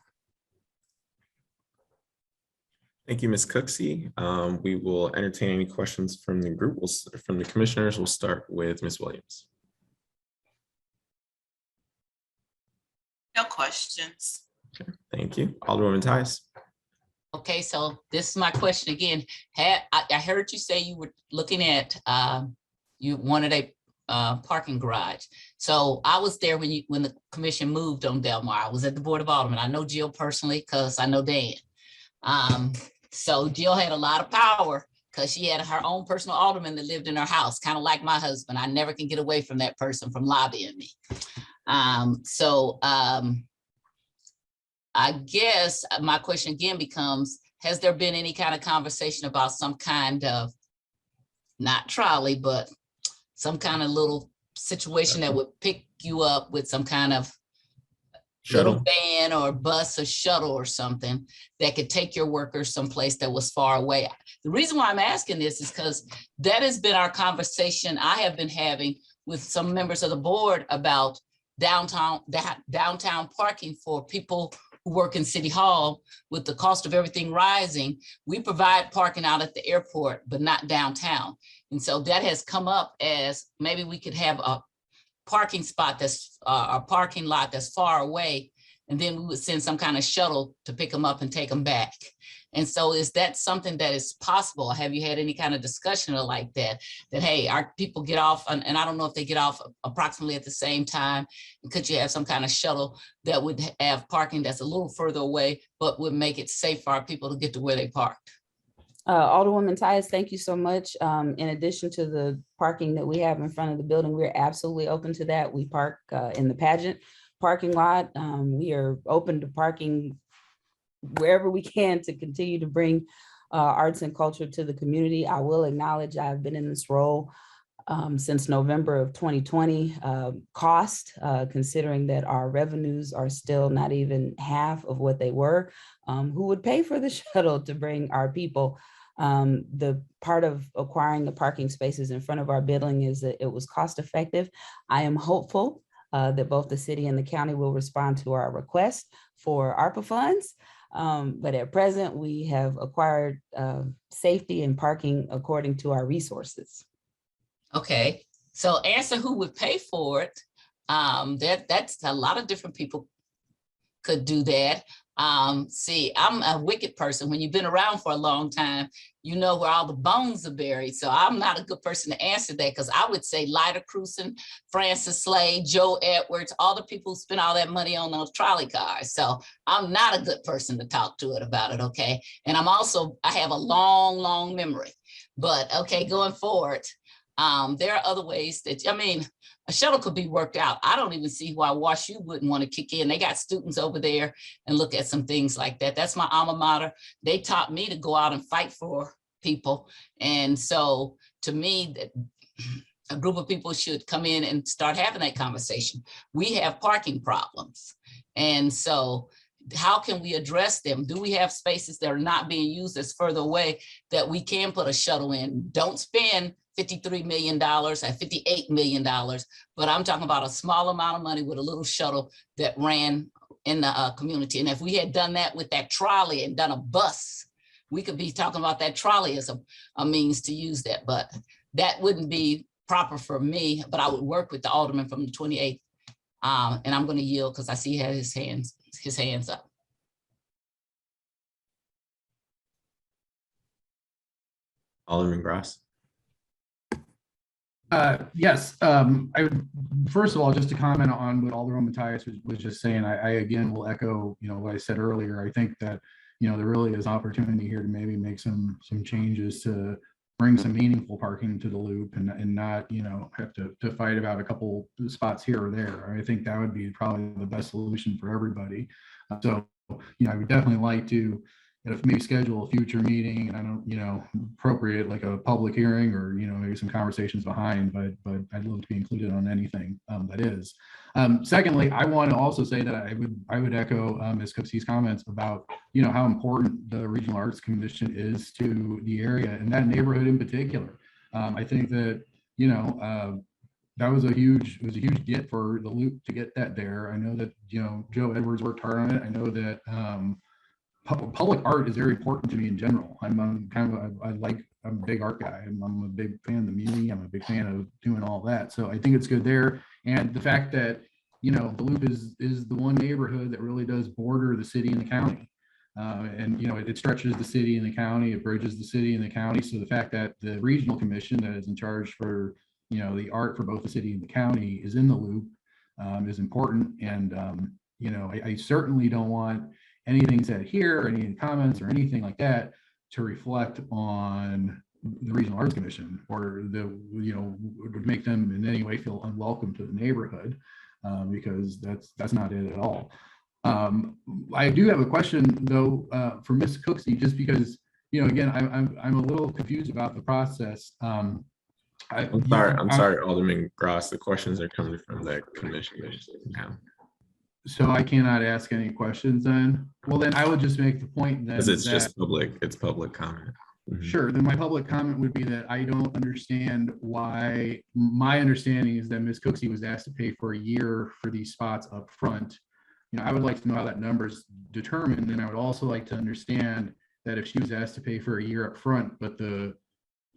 Thank you, Ms. Cooksey. We will entertain any questions from the group. From the commissioners, we'll start with Ms. Williams. No questions. Okay, thank you. Alderwoman Tyus. Okay, so this is my question again. I heard you say you were looking at, you wanted a parking garage. So I was there when the commission moved on Delmar. I was at the Board of Aldermen. I know Jill personally because I know Dan. So Jill had a lot of power because she had her own personal alderman that lived in her house, kind of like my husband. I never can get away from that person from lobbying me. I guess my question again becomes, has there been any kind of conversation about some kind of, not trolley, but some kind of little situation that would pick you up with some kind of little van or bus or shuttle or something that could take your workers someplace that was far away? The reason why I'm asking this is because that has been our conversation I have been having with some members of the board about downtown parking for people who work in City Hall. With the cost of everything rising, we provide parking out at the airport, but not downtown. And so that has come up as maybe we could have a parking spot that's a parking lot that's far away, and then we would send some kind of shuttle to pick them up and take them back. And so is that something that is possible? Have you had any kind of discussion or like that, hey, our people get off, and I don't know if they get off approximately at the same time. Could you have some kind of shuttle that would have parking that's a little further away, but would make it safe for our people to get to where they parked? Alderwoman Tyus, thank you so much. In addition to the parking that we have in front of the building, we're absolutely open to that. We park in the pageant parking lot. We are open to parking wherever we can to continue to bring arts and culture to the community. I will acknowledge I've been in this role since November of 2020. Considering that our revenues are still not even half of what they were, who would pay for the shuttle to bring our people? The part of acquiring the parking spaces in front of our building is that it was cost effective. I am hopeful that both the city and the county will respond to our request for ARPA funds. But at present, we have acquired safety and parking according to our resources. Okay, so answer who would pay for it. That's a lot of different people could do that. See, I'm a wicked person. When you've been around for a long time, you know where all the bones are buried. So I'm not a good person to answer that, because I would say Lyda Cruson, Francis Slade, Joe Edwards, all the people who spent all that money on those trolley cars. So I'm not a good person to talk to it about it, okay? And I have a long, long memory. But okay, going forward, there are other ways that, a shuttle could be worked out. I don't even see why WashU wouldn't want to kick in. They got students over there and look at some things like that. That's my alma mater. They taught me to go out and fight for people. And so to me, that a group of people should come in and start having that conversation. We have parking problems. And so how can we address them? Do we have spaces that are not being used that's further away that we can put a shuttle in? Don't spend $53 million or $58 million, but I'm talking about a small amount of money with a little shuttle that ran in the community. And if we had done that with that trolley and done a bus, we could be talking about that trolley as a means to use that. But that wouldn't be proper for me, but I would work with the alderman from the 28th. And I'm going to yield because I see he has his hands up. Alderman Gross. Yes, first of all, just to comment on what Alderman Tyus was just saying, I again will echo, what I said earlier. I think that, there really is opportunity here to maybe make some changes to bring some meaningful parking to the loop and not, have to fight about a couple spots here or there. I think that would be probably the best solution for everybody. So, I would definitely like to, if maybe schedule a future meeting, and I don't, appropriate like a public hearing or, maybe some conversations behind, but I'd love to be included on anything that is. Secondly, I want to also say that I would echo Ms. Cooksey's comments about, how important the Regional Arts Commission is to the area and that neighborhood in particular. I think that, that was a huge get for the loop to get that there. I know that, Joe Edwards worked hard on it. I know that, public art is very important to me in general. I'm a big art guy. I'm a big fan of the community. I'm a big fan of doing all that. So I think it's good there. And the fact that, the loop is the one neighborhood that really does border the city and the county. And, it stretches the city and the county, it bridges the city and the county. So the fact that the regional commission that is in charge for, the art for both the city and the county is in the loop is important. And, I certainly don't want anything said here, any comments or anything like that to reflect on the Regional Arts Commission or would make them in any way feel unwelcome to the neighborhood because that's not it at all. I do have a question though for Ms. Cooksey, just because, again, I'm a little confused about the process. I'm sorry, Alderman Gross. The questions are coming from the commission now. So I cannot ask any questions then? Well, then I would just make the point that. Because it's just public, it's public comment. Mm-hmm. Sure, then my public comment would be that I don't understand why, my understanding is that Ms. Cooksey was asked to pay for a year for these spots up front. I would like to know how that number is determined. And I would also like to understand that if she was asked to pay for a year up front, but the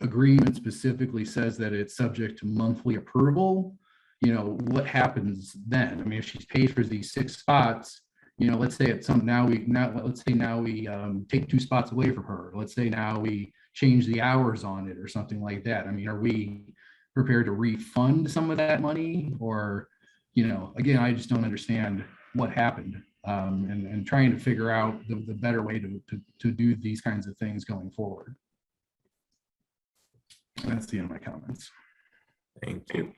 agreement specifically says that it's subject to monthly approval, what happens then? I mean, if she's paid for these 6 spots, let's say it's some now we take 2 spots away from her. Let's say now we change the hours on it or something like that. I mean, are we prepared to refund some of that money? Or, again, I just don't understand what happened and trying to figure out the better way to do these kinds of things going forward. That's the end of my comments. Thank you.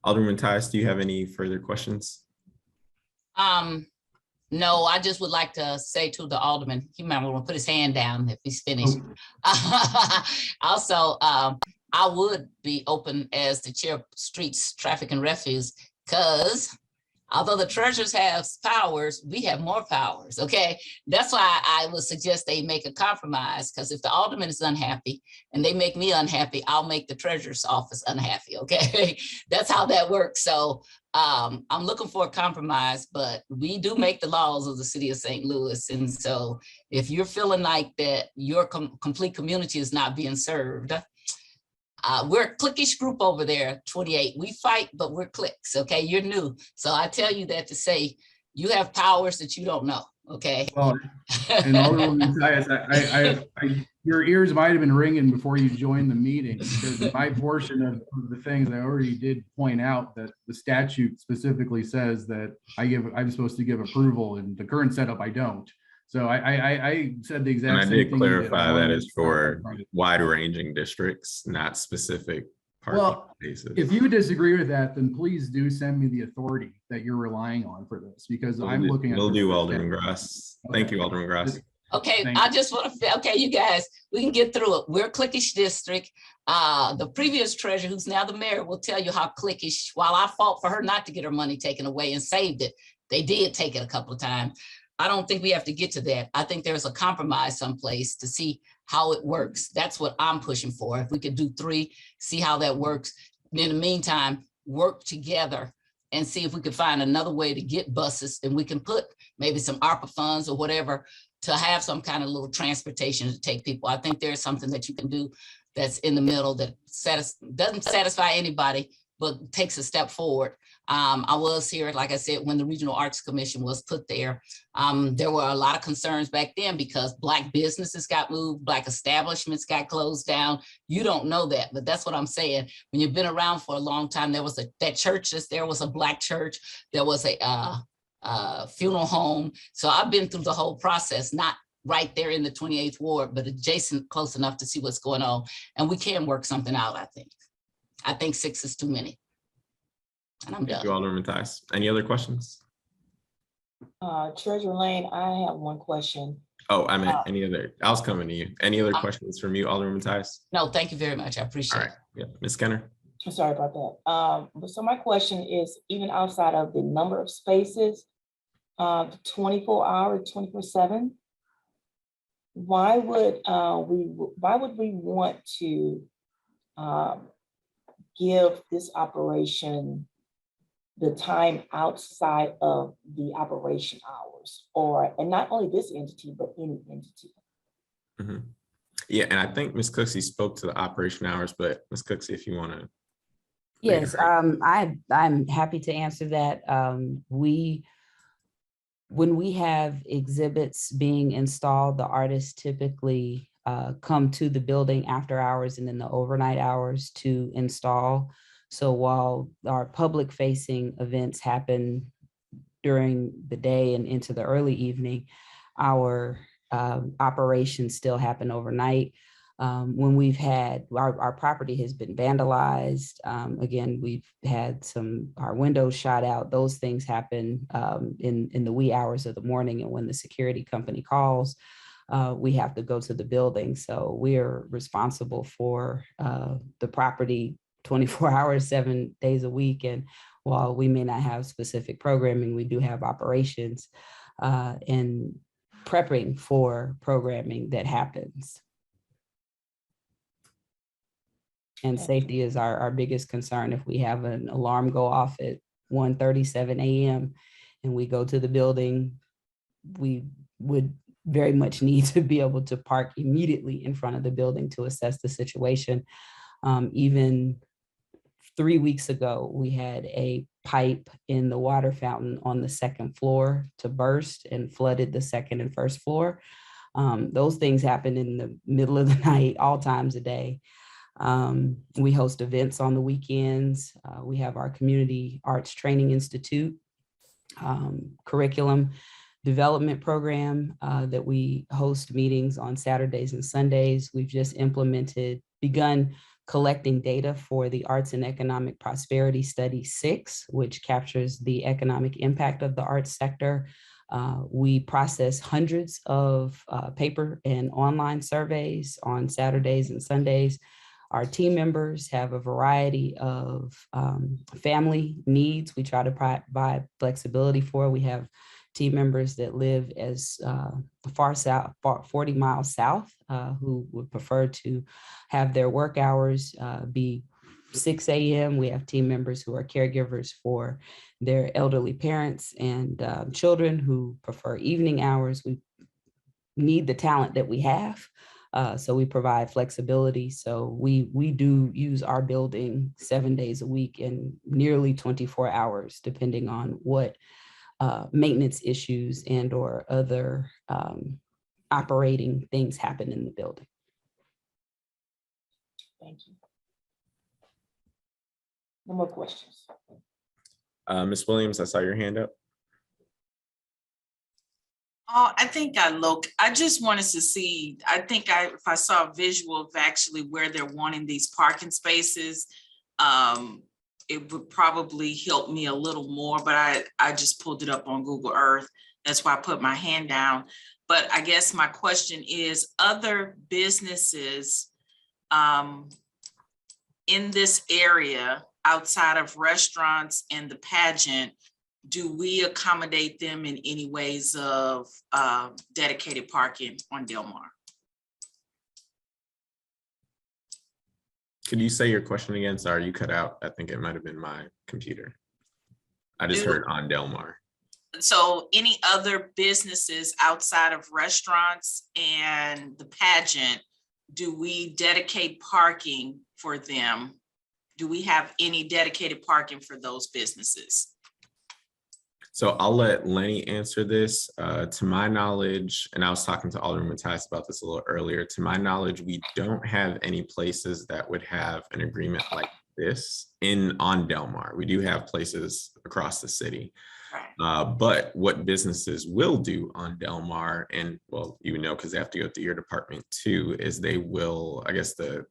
Alderman Tyus, do you have any further questions? No, I just would like to say to the alderman, he might want to put his hand down if he's finished. Also, I would be open as the chair of Streets, Traffic and Refuse, because although the treasurers have powers, we have more powers, okay? That's why I would suggest they make a compromise, because if the alderman is unhappy and they make me unhappy, I'll make the treasurer's office unhappy, okay? That's how that works. So I'm looking for a compromise, but we do make the laws of the city of St. Louis. And so if you're feeling like that your complete community is not being served, we're a cliquish group over there, 28. We fight, but we're cliques, okay? You're new. So I tell you that to say you have powers that you don't know, okay? Well, and your ears might have been ringing before you joined the meeting, because my portion of the things I already did point out that the statute specifically says that I'm supposed to give approval, and the current setup I don't. So I said the exact same thing. And I did clarify that is for wide-ranging districts, not specific parking spaces. If you disagree with that, then please do send me the authority that you're relying on for this, because I'm looking at. We'll do, Alderman Gross. Thank you, Alderman Gross. Okay, I just want to, okay, you guys, we can get through it. We're a cliquish district. The previous treasurer, who's now the mayor, will tell you how cliquish, while I fought for her not to get her money taken away and saved it, they did take it a couple of times. I don't think we have to get to that. I think there's a compromise someplace to see how it works. That's what I'm pushing for. If we could do 3, see how that works. In the meantime, work together and see if we could find another way to get buses, and we can put maybe some ARPA funds or whatever to have some kind of little transportation to take people. I think there's something that you can do that's in the middle that doesn't satisfy anybody, but takes a step forward. I was here, like I said, when the Regional Arts Commission was put there. There were a lot of concerns back then because Black businesses got moved, Black establishments got closed down. You don't know that, but that's what I'm saying. When you've been around for a long time, there was that church, there was a Black church, there was a funeral home. So I've been through the whole process, not right there in the 28th Ward, but adjacent close enough to see what's going on. And we can work something out, I think. I think 6 is too many. And I'm Thank you, done. Alderman Tyus. Any other questions? Treasurer Lane, I have one question. Oh, I meant any other, I was coming to you. Any other questions from you, Alderman Tyus? No, thank you very much. I All appreciate right, it. yeah, Ms. Kenner. I'm sorry about that. So my question is, even outside of the number of spaces, 24 hours, 24/7, why would we want to give this operation the time outside of the operation hours, and not only this entity, but any entity? Mhm. Yeah, and I think Ms. Cooksey spoke to the operation hours, but Ms. Cooksey, if you want to. Yes, I'm happy to answer that. When we have exhibits being installed, the artists typically come to the building after hours and in the overnight hours to install. So while our public facing events happen during the day and into the early evening, our operations still happen overnight. When we've had, our property has been vandalized. Again, we've had our windows shot out. Those things happen in the wee hours of the morning. And when the security company calls, we have to go to the building. So we are responsible for the property 24 hours, 7 days a week. And while we may not have specific programming, we do have operations and prepping for programming that happens. And safety is our biggest concern. If we have an alarm go off at 1:37 a.m. and we go to the building, we would very much need to be able to park immediately in front of the building to assess the situation. Even 3 weeks ago, we had a pipe in the water fountain on the second floor to burst and flooded the second and first floor. Those things happen in the middle of the night, all times a day. We host events on the weekends. We have our Community Arts Training Institute curriculum development program that we host meetings on Saturdays and Sundays. We've just begun collecting data for the Arts and Economic Prosperity Study 6, which captures the economic impact of the arts sector. We process hundreds of paper and online surveys on Saturdays and Sundays. Our team members have a variety of family needs we try to provide flexibility for. We have team members that live as far south, 40 miles south, who would prefer to have their work hours be 6 a.m. We have team members who are caregivers for their elderly parents and children who prefer evening hours. We need the talent that we have. So we provide flexibility. So we do use our building 7 days a week and nearly 24 hours, depending on what maintenance issues and or other operating things happen in the building. Thank you. No more questions. Ms. Williams, I saw your hand up. Oh, I think I just wanted to see, if I saw a visual of actually where they're wanting these parking spaces, it would probably help me a little more, but I just pulled it up on Google Earth. That's why I put my hand down. But I guess my question is, other businesses in this area outside of restaurants and the pageant, do we accommodate them in any ways of dedicated parking on Del Mar? Could you say your question again? Sorry, you cut out. I think it might have been my computer. I just heard on Del Mar. So any other businesses outside of restaurants and the pageant, do we dedicate parking for them? Do we have any dedicated parking for those businesses? So I'll let Lenny answer this. To my knowledge, and I was talking to Alderman Mattias about this a little earlier, to my knowledge, we don't have any places that would have an agreement like this on Del Mar. We do have places across the city. Right. But what businesses will do on Del Mar, and well, you know, because they have to go through your department too, is they will, I guess the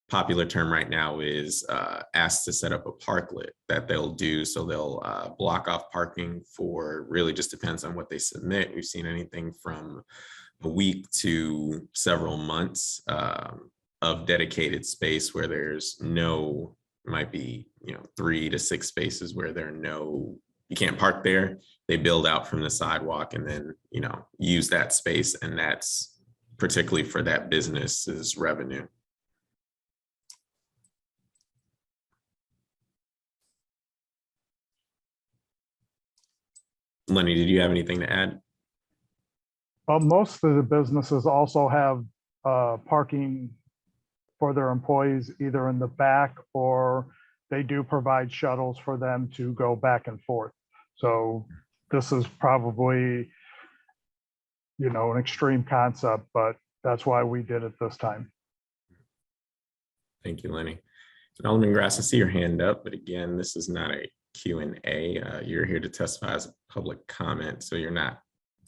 popular term right now is asked to set up a parklet that they'll do. So they'll block off parking for, really just depends on what they submit. We've seen anything from a week to several months of dedicated space where there's no, might be, you know, 3 to 6 spaces where there are no, you can't park there. They build out from the sidewalk and then, you know, use that space, and that's particularly for that business's revenue. Lenny, did you have anything to add? Most of the businesses also have parking for their employees, either in the back, or they do provide shuttles for them to go back and forth. So this is probably, you know, an extreme concept, but that's why we did it this time. Thank you, Lenny. And Alderman Grass, I see your hand up, but again, this is not a Q&A. You're here to testify as a public comment, so you're not,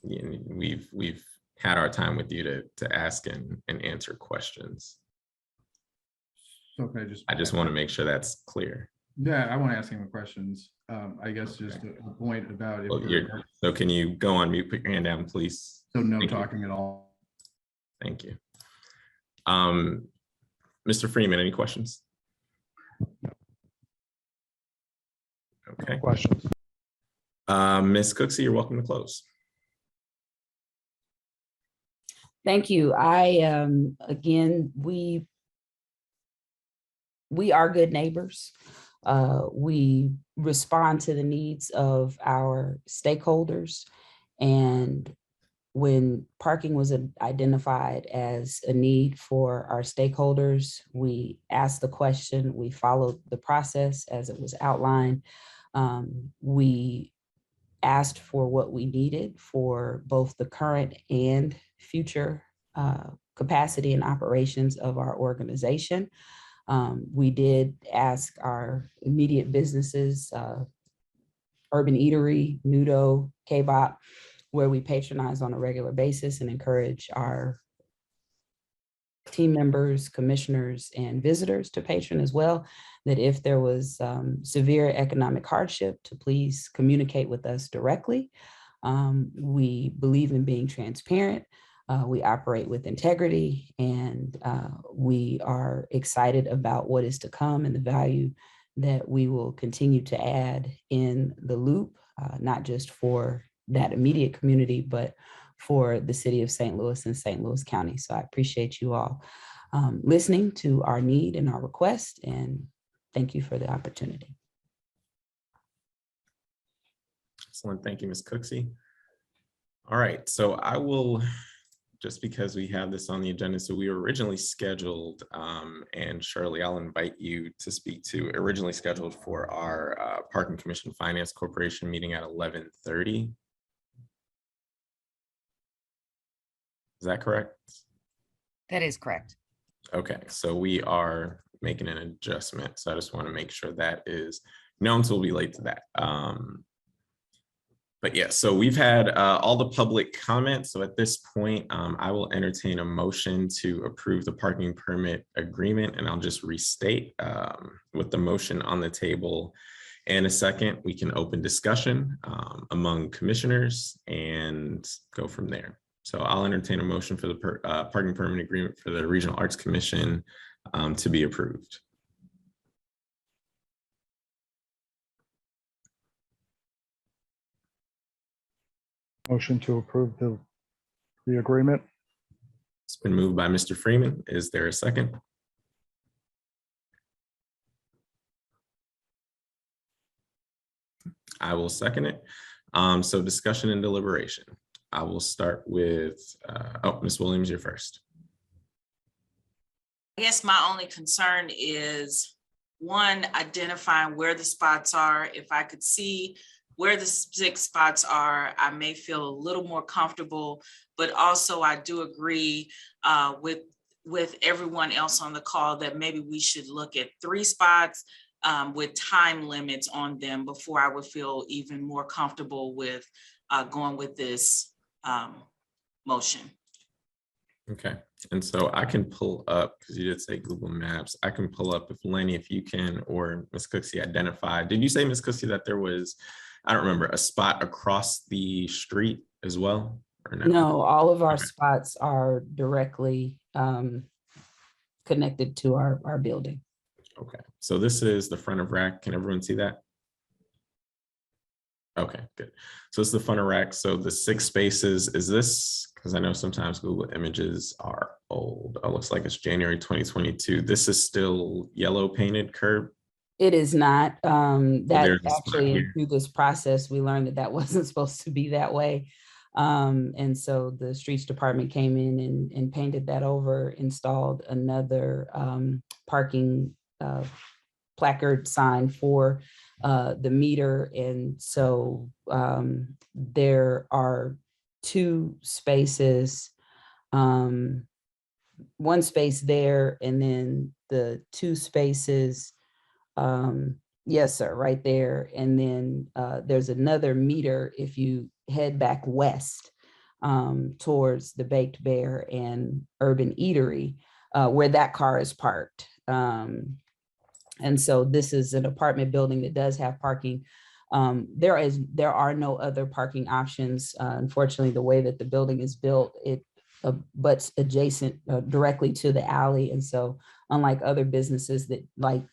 we've had our time with you to ask and answer questions. Okay, I just want to make sure that's clear. Yeah, I want to ask him questions. I guess just a point about if so can you go on mute, put your hand down, please? So no Thank talking you. at all. Thank you. Mr. Freeman, any questions? Okay. Questions? Ms. Cooksey, you're welcome to close. Thank you. Again, we are good neighbors. We respond to the needs of our stakeholders. And when parking was identified as a need for our stakeholders, we asked the question, we followed the process as it was outlined. We asked for what we needed for both the current and future capacity and operations of our organization. We did ask our immediate businesses, Urban Eatery, Nudo, K-Bop, where we patronize on a regular basis, and encourage our team members, commissioners, and visitors to patron as well, that if there was severe economic hardship, to please communicate with us directly. We believe in being transparent. We operate with integrity, and we are excited about what is to come and the value that we will continue to add in the loop, not just for that immediate community, but for the city of St. Louis and St. Louis County. So I appreciate you all listening to our need and our request, and thank you for the opportunity. Excellent. Thank you, Ms. Cooksey. All right, so I will, just because we have this on the agenda, so we were originally scheduled, and Shirley, I'll invite you to speak to, originally scheduled for our Parking Commission Finance Corporation meeting at 11:30. Is that correct? That is correct. Okay, so we are making an adjustment. So I just want to make sure that is known, so we'll be late to that. But yeah, so we've had all the public comments. So at this point, I will entertain a motion to approve the parking permit agreement, and I'll just restate with the motion on the table. And a second, we can open discussion among commissioners and go from there. So I'll entertain a motion for the parking permit agreement for the Regional Arts Commission to be approved. Motion to approve the agreement. It's been moved by Mr. Freeman. Is there a second? I will second it. So discussion and deliberation. I will start with, Ms. Williams, you're first. I guess my only concern is, one, identifying where the spots are. If I could see where the 6 spots are, I may feel a little more comfortable, but also I do agree with everyone else on the call that maybe we should look at 3 spots with time limits on them before I would feel even more comfortable with going with this motion. Okay, and so I can pull up, because you did say Google Maps, I can pull up if Lenny, if you can, or Ms. Cooksey identify. Did you say, Ms. Cooksey, that there was, I don't remember, a spot across the street as well? Or no? No, all of our Okay. spots are directly connected to our building. Okay, so this is the front of rack. Can everyone see that? Okay, good. So it's the front of rack. So the 6 spaces, is this, because I know sometimes Google Images are old. Oh, looks like it's January 2022. This is still yellow painted curb. It is not. That there's a spot actually here. through this process, we learned that wasn't supposed to be that way. And so the streets department came in and painted that over, installed another parking placard sign for the meter. And so there are 2 spaces, 1 space there, and then the 2 spaces, yes, sir, right there. And then there's another meter if you head back west towards the Baked Bear and Urban Eatery, where that car is parked. And so this is an apartment building that does have parking. There are no other parking options. Unfortunately, the way that the building is built, it butts adjacent directly to the alley. And so unlike other businesses that like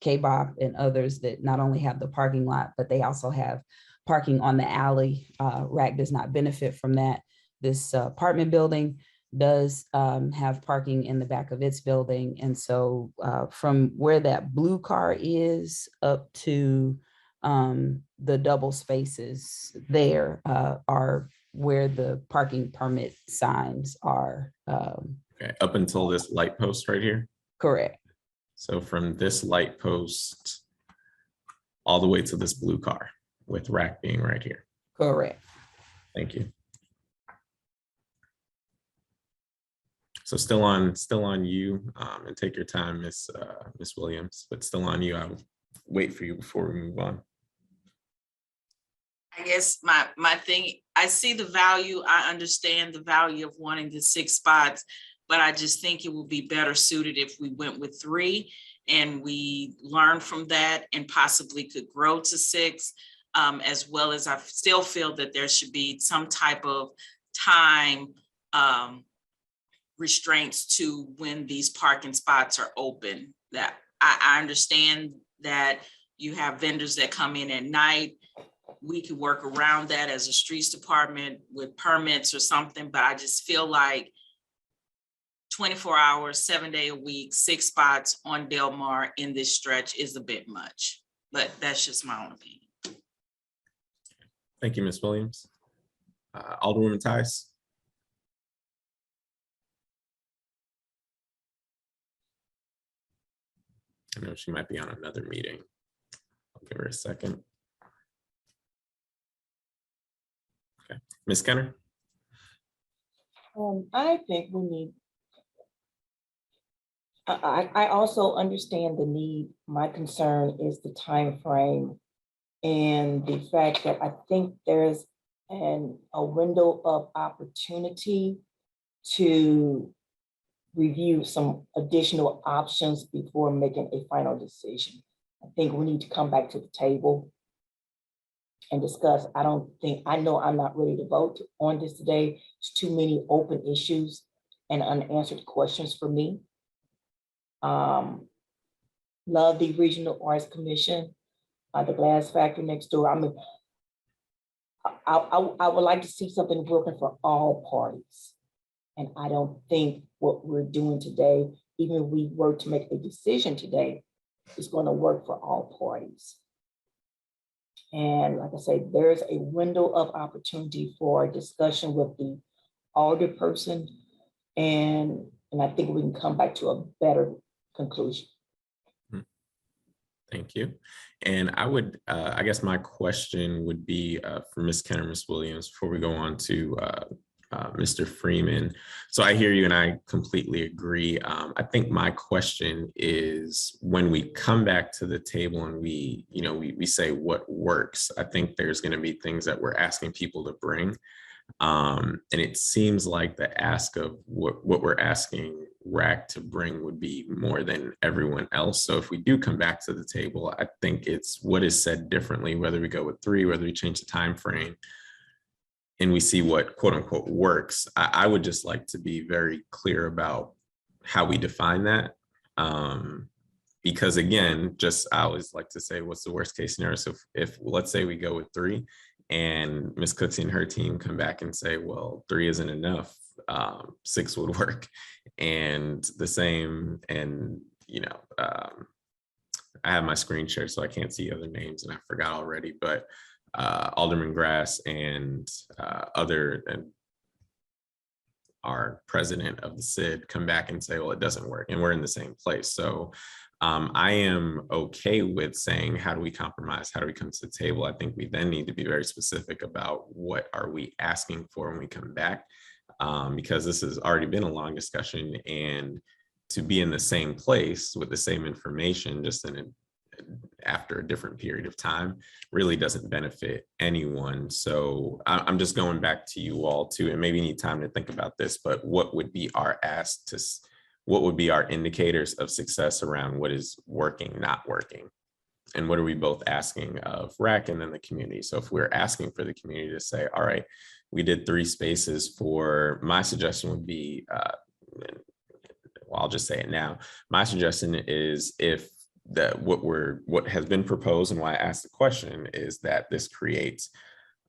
K-Bop and others that not only have the parking lot, but they also have parking on the alley, RAC does not benefit from that. This apartment building does have parking in the back of its building. And so from where that blue car is up to the double spaces there are where the parking permit signs are. Okay, up until this light post right here. Correct. So from this light post all the way to this blue car, with rack being right here. Correct. Thank you. So still on you, and take your time, Miss Williams, but still on you. I'll wait for you before we move on. I guess my thing, I see the value, I understand the value of wanting the 6 spots, but I just think it would be better suited if we went with 3 and we learn from that and possibly could grow to 6, as well as I still feel that there should be some type of time restraints to when these parking spots are open. That I understand that you have vendors that come in at night. We could work around that as a streets department with permits or something, but I just feel like 24 hours, 7 day a week, 6 spots on Del Mar in this stretch is a bit much, but that's just my own opinion. Thank you, Ms. Williams. Alderwoman Tice. I know she might be on another meeting. I'll give her a second. Okay, Ms. Kenner. I think we need, I also understand the need. My concern is the time frame and the fact that I think there's a window of opportunity to review some additional options before making a final decision. I think we need to come back to the table and discuss. I know I'm not ready to vote on this today. It's too many open issues and unanswered questions for me. Love the Regional Arts Commission, the glass factory next door. I mean, I would like to see something working for all parties. And I don't think what we're doing today, even if we were to make a decision today, is going to work for all parties. And like I say, there's a window of opportunity for discussion with the alderperson and And I think we can come back to a better conclusion. Thank you. And I would, I guess my question would be for Ms. Kenner, Ms. Williams, before we go on to Mr. Freeman. So I hear you and I completely agree. I think my question is when we come back to the table and we say what works, I think there's going to be things that we're asking people to bring. And it seems like the ask of what we're asking RAC to bring would be more than everyone else. So if we do come back to the table, I think it's what is said differently, whether we go with 3, whether we change the time frame, and we see what quote unquote works. I would just like to be very clear about how we define that. Because again, I always like to say, what's the worst case scenario? So if let's say we go with 3 and Ms. Cooksey and her team come back and say, well, 3 isn't enough, 6 would work. And the same, and I have my screen shared, so I can't see other names and I forgot already, but Alderman Grass and our president of the SID come back and say, well, it doesn't work, and we're in the same place. So I am okay with saying, how do we compromise? How do we come to the table? I think we then need to be very specific about what are we asking for when we come back, because this has already been a long discussion, and to be in the same place with the same information, just after a different period of time, really doesn't benefit anyone. So I'm just going back to you all too, and maybe need time to think about this, but what would be our ask to, what would be our indicators of success around what is working, not working? And what are we both asking of RAC and then the community? So if we're asking for the community to say, all right, we did 3 spaces for, my suggestion would be, well, I'll just say it now. My suggestion is if what has been proposed, and why I asked the question, is that this creates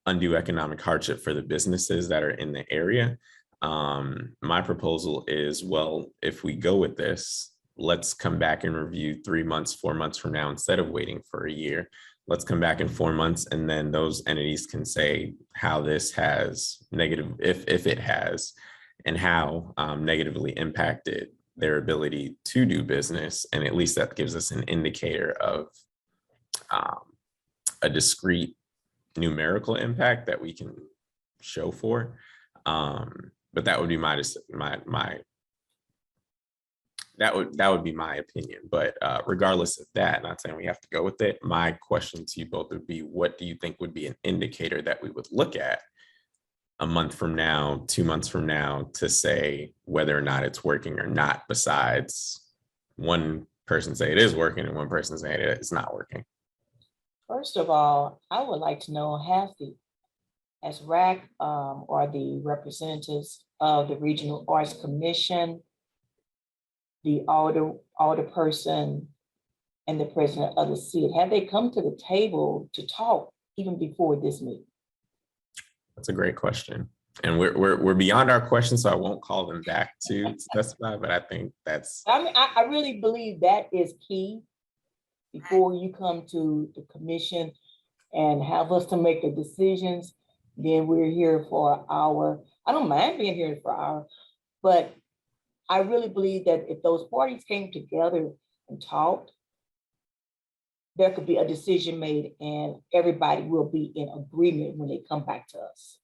undue economic hardship for the businesses that are in the area. My proposal is, well, if we go with this, let's come back and review 3 months, 4 months from now, instead of waiting for a year. Let's come back in 4 months, and then those entities can say how this has negative, if it has, and how negatively impacted their ability to do business. And at least that gives us an indicator of a discrete numerical impact that we can show for. But that would be that would be my opinion. But regardless of that, not saying we have to go with it, my question to you both would be, what do you think would be an indicator that we would look at a month from now, 2 months from now, to say whether or not it's working or not, besides one person say it is working and one person say it's not working? First of all, I would like to know, has RAC or the representatives of the Regional Arts Commission, the alderperson, and the president of the SID, have they come to the table to talk even before this meeting? That's a great question. And we're beyond our questions, so I won't call them back to specify, but I think that's. I really believe that is key before you come to the commission and have us to make the decisions. Then we're here for an hour. I don't mind being here for an hour, but I really believe that if those parties came together and talked, there could be a decision made and everybody will be in agreement when they come back to us.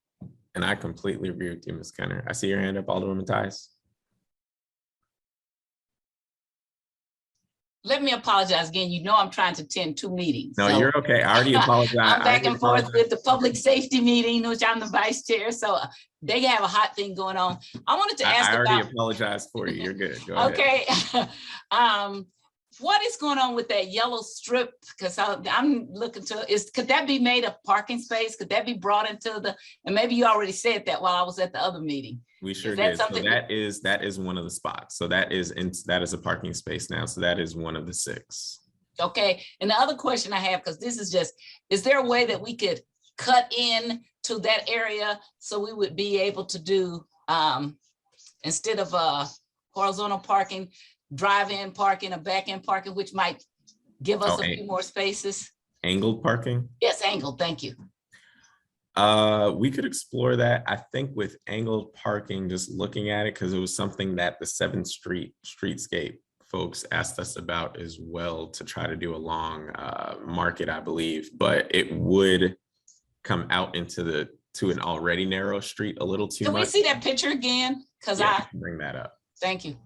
And I completely agree with you, Ms. Kenner. I see your hand up, Alderwoman Tyus. Let me apologize again. You know I'm trying to attend 2 meetings. No, so you're okay. I already apologized. I'm back and forth with the public safety meeting, which I'm the vice chair. So they have a hot thing going on. I wanted to ask I already about. apologized for you. You're good. Go ahead. Okay. What is going on with that yellow strip? Because I'm looking to, could that be made a parking space? Could that be brought into and maybe you already said that while I was at the other meeting. We sure did. So that is one of the spots. So that is a parking space now. So that is one of the 6. Okay. And the other question I have, because this is just, is there a way that we could cut in to that area so we would be able to do, instead of horizontal parking, drive-in parking or back-in parking, which might give us a few more spaces? Angled parking? Yes, angled. Thank you. We could explore that. I think with angled parking, just looking at it, because it was something that the 7th Street Streetscape folks asked us about as well, to try to do along Market, I believe, but it would come out into to an already narrow street a little too Can we much. see that picture again? Because Yeah, I, you can bring that up. thank you.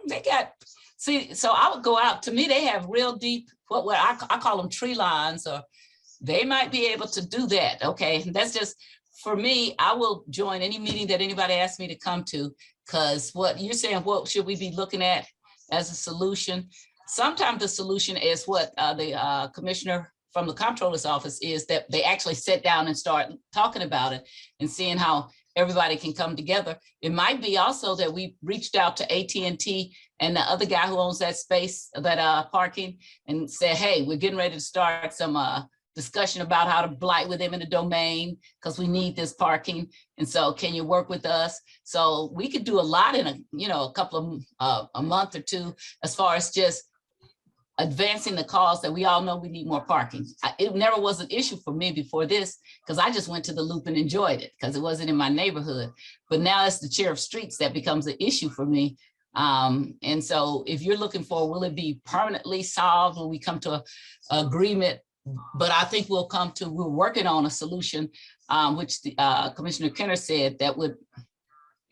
They got, see, so I would go out, to me, they have real deep, what I call them tree lines, or they might be able to do that, okay? That's just, for me, I will join any meeting that anybody asks me to come to, because what you're saying, what should we be looking at as a solution? Sometimes the solution is what the commissioner from the comptroller's office is, that they actually sit down and start talking about it and seeing how everybody can come together. It might be also that we reached out to AT&T and the other guy who owns that space, that parking, and said, hey, we're getting ready to start some discussion about how to blight with them in the domain, because we need this parking. And so can you work with us? So we could do a lot in a couple of a month or two, as far as just advancing the cause that we all know we need more parking. It never was an issue for me before this, because I just went to the Loop and enjoyed it because it wasn't in my neighborhood. But now it's the chair of streets that becomes an issue for me. And so if you're looking for, will it be permanently solved? Will we come to an agreement? But I think we're working on a solution, which the, Commissioner Kenner said that would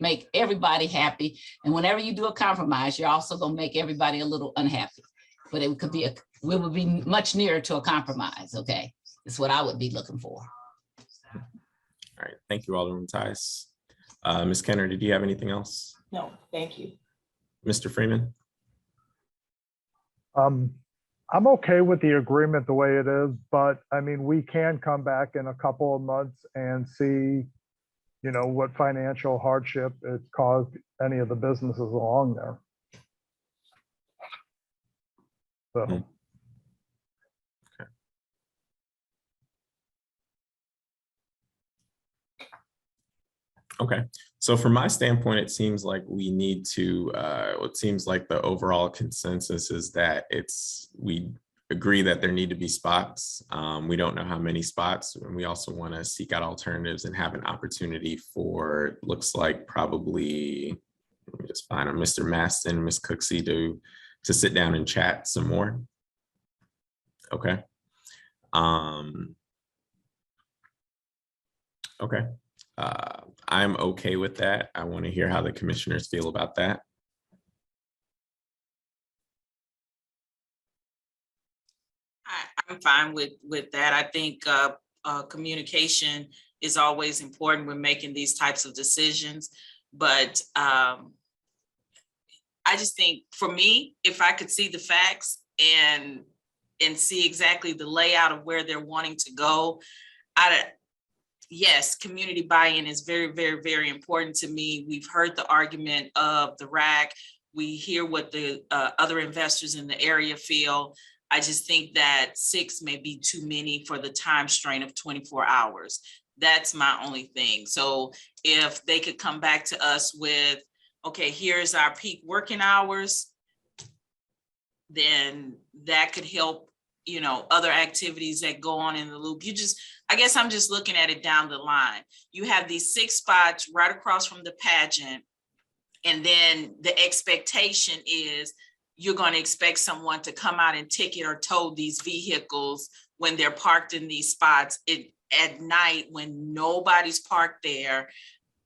make everybody happy. And whenever you do a compromise, you're also gonna make everybody a little unhappy. But it could be, we would be much nearer to a compromise, okay? That's what I would be looking for. All right, thank you, Alderman Tice. Ms. Kenner, did you have anything else? No, thank you. Mr. Freeman? I'm okay with the agreement the way it is, but I mean, we can come back in a couple of months and see, you know, what financial hardship it's caused any of the businesses along there. So. Okay. Okay, so from my standpoint, it seems like we need to, it seems like the overall consensus is that we agree that there need to be spots. We don't know how many spots, and we also want to seek out alternatives and have an opportunity for, looks like probably, let me just find them, Mr. Maston, Ms. Cooksey to sit down and chat some more. Okay. Okay. I'm okay with that. I want to hear how the commissioners feel about that. I'm fine with that. I think communication is always important when making these types of decisions. But I just think, for me, if I could see the facts and see exactly the layout of where they're wanting to go, yes, community buy-in is very, very, very important to me. We've heard the argument of the RAC. We hear what the other investors in the area feel. I just think that 6 may be too many for the time strain of 24 hours. That's my only thing. So if they could come back to us with, okay, here's our peak working hours, then that could help, you know, other activities that go on in the Loop. I guess I'm just looking at it down the line. You have these 6 spots right across from the pageant. And then the expectation is you're going to expect someone to come out and ticket or tow these vehicles when they're parked in these spots at night when nobody's parked there,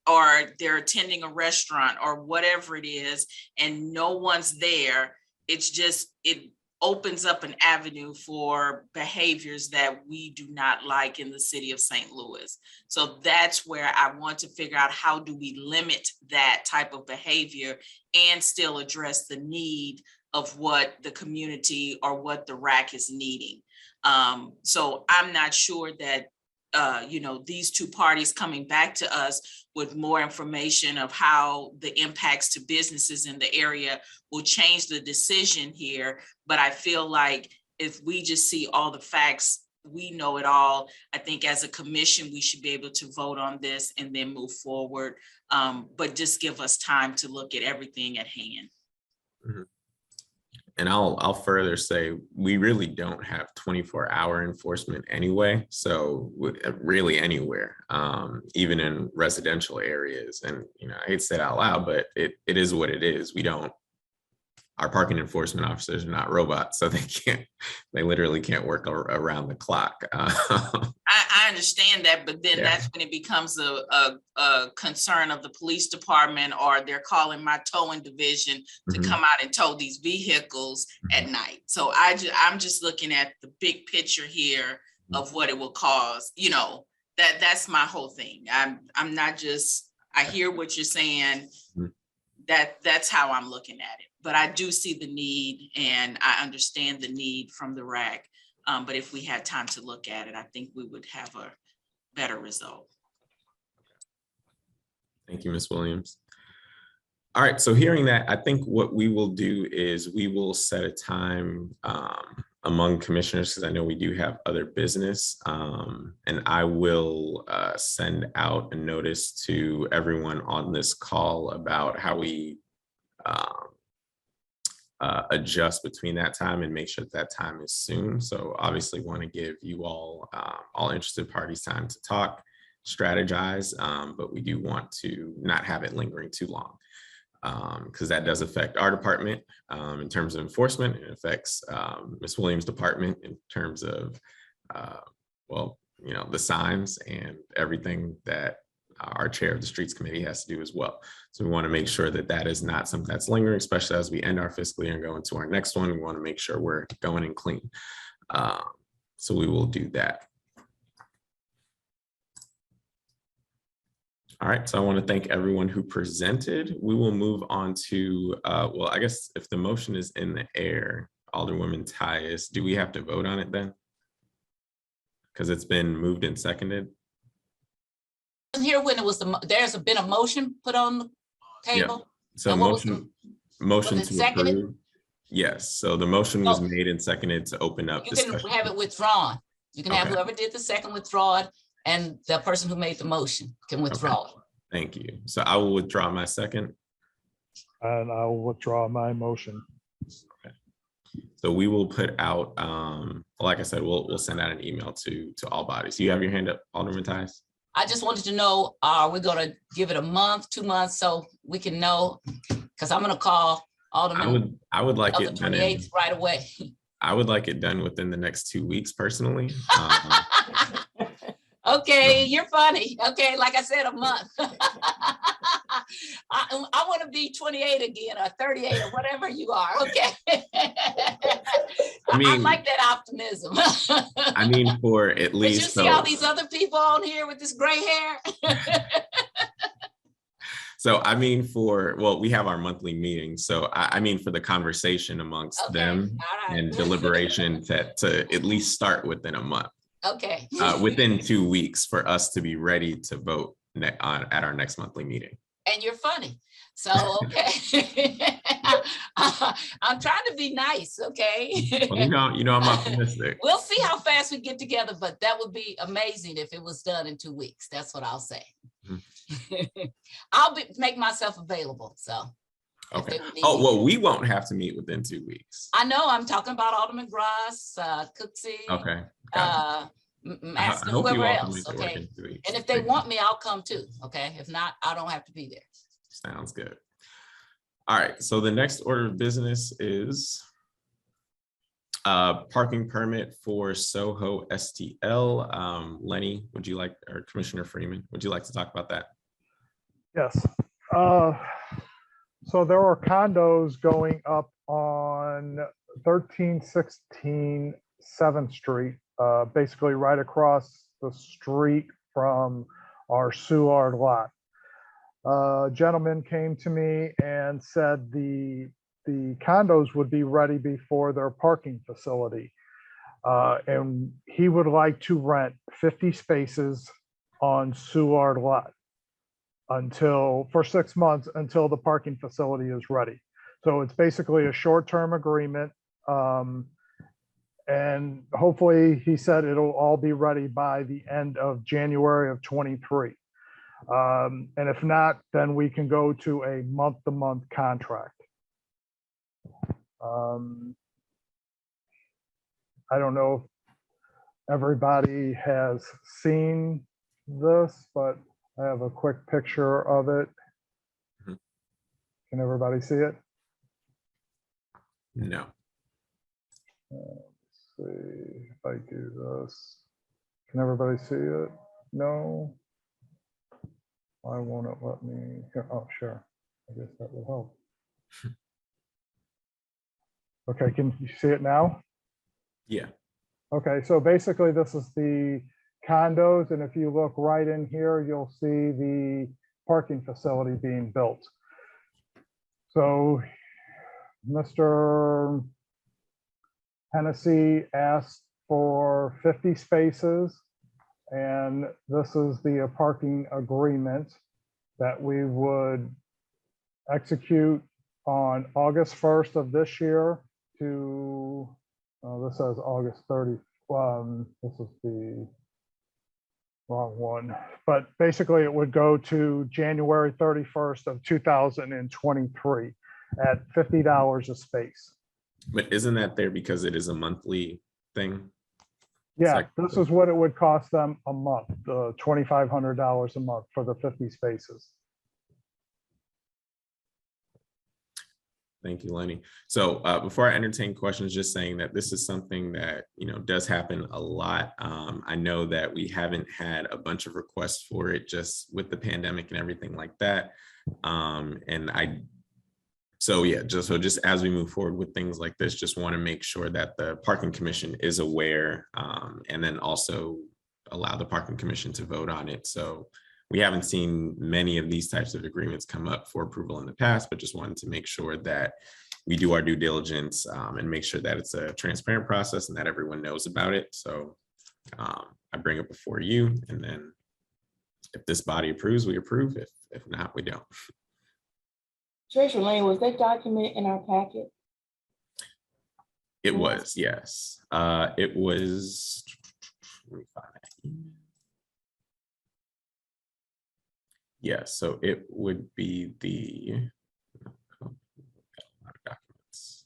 or they're attending a restaurant or whatever it is, and no one's there. It opens up an avenue for behaviors that we do not like in the city of St. Louis. So that's where I want to figure out, how do we limit that type of behavior and still address the need of what the community or what the RAC is needing. So I'm not sure that you know, these two parties coming back to us with more information of how the impacts to businesses in the area will change the decision here. But I feel like if we just see all the facts, we know it all. I think as a commission, we should be able to vote on this and then move forward. But just give us time to look at everything at hand. And I'll further say, we really don't have 24-hour enforcement anyway. So really anywhere, even in residential areas. And, you know, I hate to say it out loud, but it is what it is. Our parking enforcement officers are not robots, so they literally can't work around the clock. I understand that, but then Yeah. that's when it becomes a concern of the police department, or they're calling my towing division to Mhm. come out and tow these vehicles at night. So I'm just looking at the big picture here of what it will cause, you know, that's my whole thing. I'm not just, I hear what you're saying. Mhm. That's how I'm looking at it. But I do see the need, and I understand the need from the RAC. But if we had time to look at it, I think we would have a better result. Thank you, Ms. Williams. All right, so hearing that, I think what we will do is we will set a time among commissioners, because I know we do have other business, and I will send out a notice to everyone on this call about how we adjust between that time and make sure that time is soon. So obviously want to give you all interested parties time to talk, strategize, but we do want to not have it lingering too long, because that does affect our department in terms of enforcement. It affects Ms. Williams' department in terms of, well, you know, the signs and everything that our chair of the streets committee has to do as well. So we want to make sure that that is not something that's lingering, especially as we end our fiscal year and go into our next one. We want to make sure we're going in clean. So we will do that. All right, so I want to thank everyone who presented. We will move on to, well, I guess if the motion is in the air, Alderwoman Tyus, do we have to vote on it then? Because it's been moved and seconded. Here when it was there's been a motion put on the table. So And what was motion was it to seconded? approve. Yes, so the motion was Oh. made and seconded to open up You can discussion. have it withdrawn. You can have Okay. whoever did the second withdraw it, and the person who made the motion can withdraw it. Thank you. So I will withdraw my second. And I will withdraw my motion. So we will put out, like I said, we'll send out an email to all bodies. You have your hand up, Alderman Tyus? I just wanted to know, are we gonna give it a month, 2 months, so we can know? Because I'm gonna call Alderman I would like of it the done. 28th right away. I would like it done within the next 2 weeks personally. Okay, you're funny. Okay, like I said, a month. I want to be 28 again, or 38, or whatever you are, okay? I mean- like that optimism. I mean, for at But you least. see all these other people on here with this gray hair? So I mean, well, we have our monthly meetings. So I mean, for the conversation amongst Okay, them all right. and deliberation to at least start within a month, Okay. within 2 weeks for us to be ready to vote at our next monthly meeting. And you're funny. So, okay. I'm trying to be nice, okay? Well, you know, I'm optimistic. We'll see how fast we get together, but that would be amazing if it was done in 2 weeks. That's what I'll say. I'll make myself available, so. if Okay. they need Oh, me. well, we won't have to meet within 2 weeks. I know, I'm talking about Alderman Gross, Cooksey, Okay. Got it. I Master, hope you whoever all can else, make it work okay? in 2 weeks. And if they want me, I'll come too, okay? If not, I don't have to be there. Sounds good. All right, so the next order of business is parking permit for Soho STL. Lenny, would you like, or Commissioner Freeman, would you like to talk about that? Yes. So there are condos going up on 1316 7th Street, basically right across the street from our Seward lot. A gentleman came to me and said the condos would be ready before their parking facility. And he would like to rent 50 spaces on Seward lot for 6 months until the parking facility is ready. So it's basically a short-term agreement. And hopefully, he said it'll all be ready by the end of January of 23. And if not, then we can go to a month-to-month contract. I don't know if everybody has seen this, but I have a quick picture of it. Mhm. Can everybody see it? No. Let's see if I do this. Can everybody see it? No. Why won't it let me? Here, oh, sure. I guess that will help. Okay, can you see it now? Yeah. Okay, so basically this is the condos, and if you look right in here, you'll see the parking facility being built. So Mr. Hennessy asked for 50 spaces, and this is the parking agreement that we would execute on August 1st of this year to, this says August 30. This is the wrong one, but basically it would go to January 31st of 2023 at $50 a space. But isn't that there because it is a monthly thing? Yeah, like- this is what it would cost them a month, $2,500 a month for the 50 spaces. Thank you, Lenny. So before I entertain questions, just saying that this is something that, you know, does happen a lot. I know that we haven't had a bunch of requests for it just with the pandemic and everything like that. So just as we move forward with things like this, just want to make sure that the Parking Commission is aware, and then also allow the Parking Commission to vote on it. So we haven't seen many of these types of agreements come up for approval in the past, but just wanted to make sure that we do our due diligence and make sure that it's a transparent process and that everyone knows about it. So I bring it before you, and then if this body approves, we approve. If not, we don't. Treasurer Lane, was that document in our packet? It was, yes. It was, let me find that. Yeah, so it would be the documents.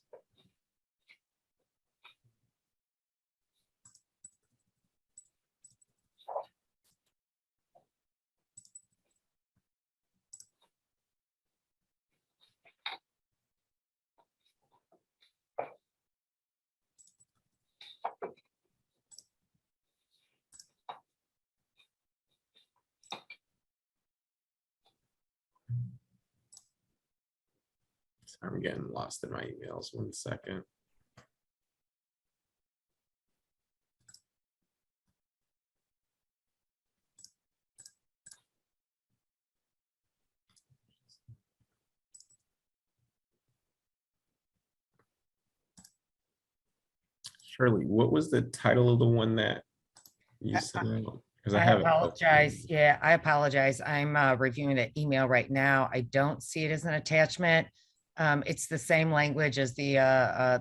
I'm getting lost in my emails. 1 second. Shirley, what was the title of the one that you sent out? Because I I haven't. apologize. Yeah, I apologize. I'm reviewing the email right now. I don't see it as an attachment. It's the same language as the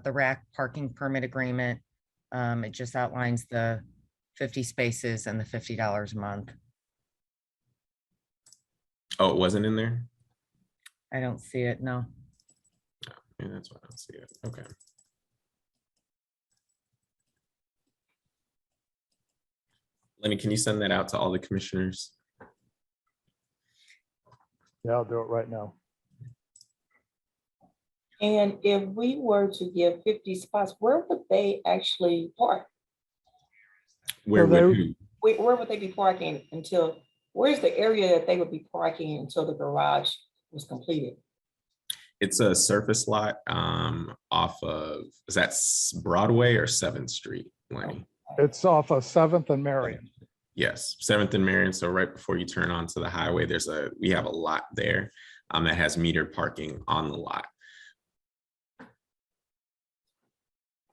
RAC parking permit agreement. It just outlines the 50 spaces and the $50 a month. Oh, it wasn't in there? I don't see it, no. Yeah, that's why I don't see it. Okay. Lenny, can you send that out to all the commissioners? Yeah, I'll do it right now. And if we were to give 50 spots, where would they actually park? Where Well, would who? Where would they be parking until, where's the area that they would be parking until the garage was completed? It's a surface lot off of, is that Broadway or 7th Street, Lenny? It's off of 7th and Marion. Yes, 7th and Marion. So right before you turn onto the highway, we have a lot there that has metered parking on the lot.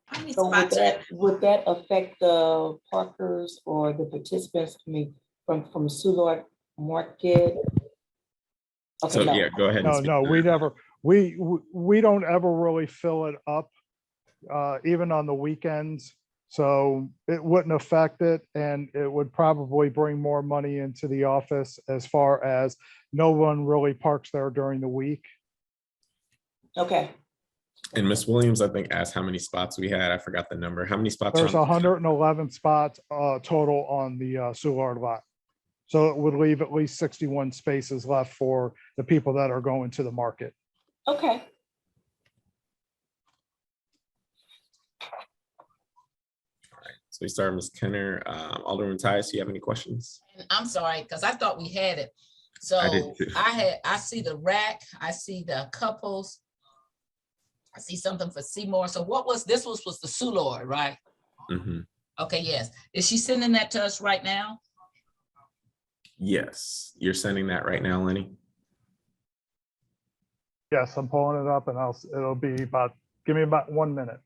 How many So spots? would that affect the parkers or the participants, I mean, from Soulard Market? Okay, So no. yeah, go ahead. and speak No, to we that. never, we don't ever really fill it up, even on the weekends. So it wouldn't affect it, and it would probably bring more money into the office as far as no one really parks there during the week. Okay, And Miss Williams, I think, asked how many spots we had. I forgot the number. How many spots? are There's on the- 111 spots total on the Soulard lot. So it would leave at least 61 spaces left for the people that are going to the market. Okay. So we start, Ms. Kenner. Alderman Tyus, do you have any questions? And I'm sorry, because I thought we had it. So I did too. I see the rack, I see the couples. I see something for Seymour. So what was, this was the Soulard, right? Mhm. Okay, yes. Is she sending that to us right now? Yes, you're sending that right now, Lenny? Yes, I'm pulling it up and it'll be about, give me about 1 minute.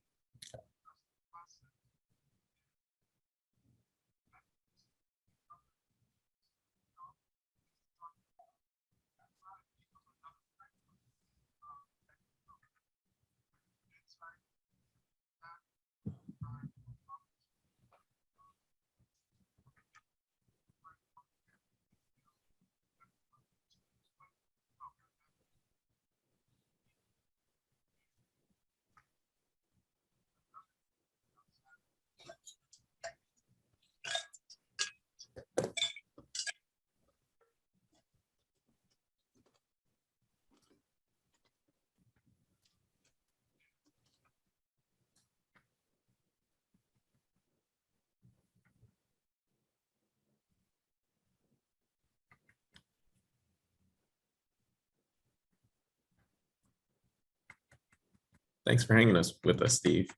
Thanks for hanging us with us, Steve.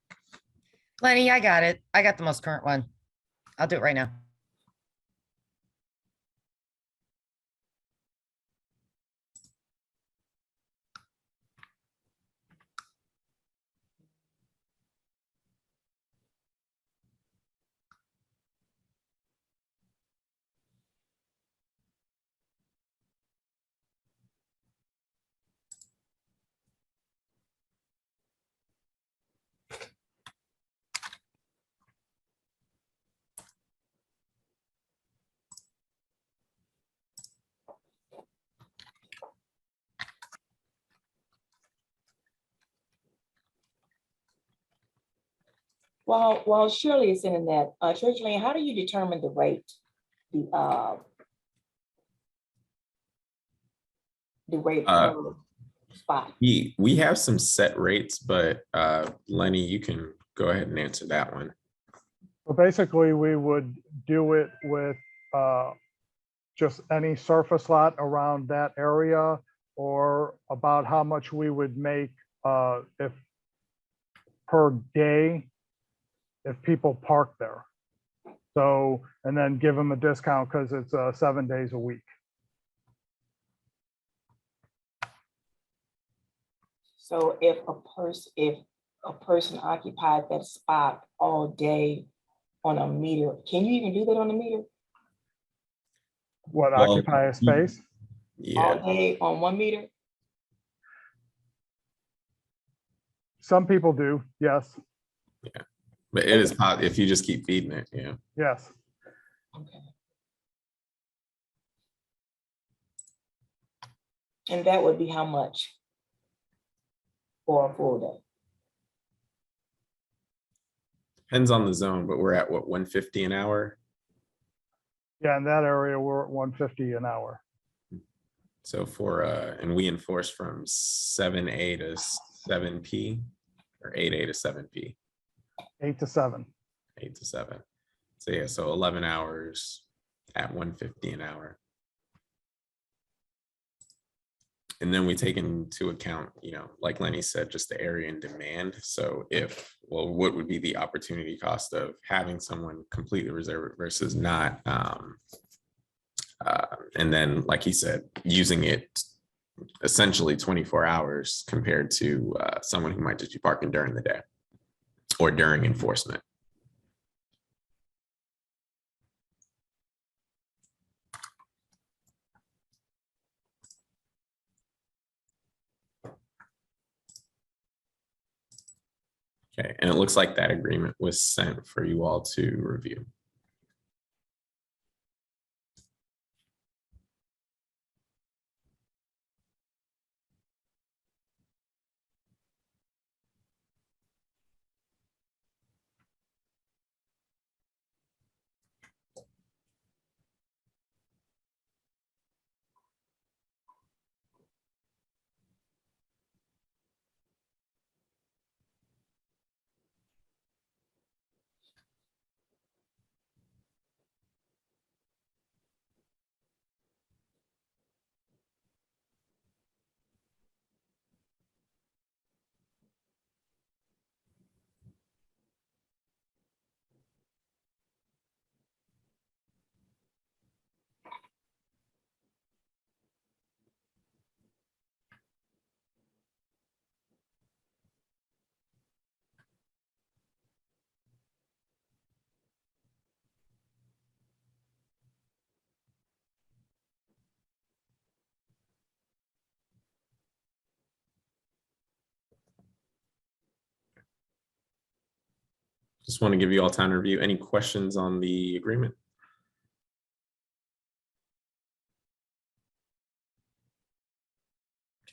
Lenny, I got it. I got the most current one. I'll do it right now. While Shirley is sending that, Church Lane, how do you determine the rate? The rate per spot? We have some set rates, but Lenny, you can go ahead and answer that one. So basically, we would do it with just any surface lot around that area, or about how much we would make if per day if people park there. So, and then give them a discount because it's 7 days a week. So if a person occupied that spot all day on a meter, can you even do that on a meter? What, Well, occupy a space? Yeah, All day on 1 meter? Some people do, yes, but it is hot if you just keep feeding it. Yeah. yes. Okay. And that would be how much for a full day? Depends on the zone, but we're at what, 150 an hour? Yeah, in that area, we're at 150 an hour. So for and we enforce from 7A to 7P or 8A to 7P, 8 to 7. 8 to 7. So yeah, so 11 hours at 150 an hour. And then we take into account, you know, like Lenny said, just the area and demand. So if, well, what would be the opportunity cost of having someone completely reserve it versus not? And then, like he said, using it essentially 24 hours compared to someone who might just be parking during the day or during enforcement. Okay, and it looks like that agreement was sent for you all to review. Just want to give you all time to review. Any questions on the agreement?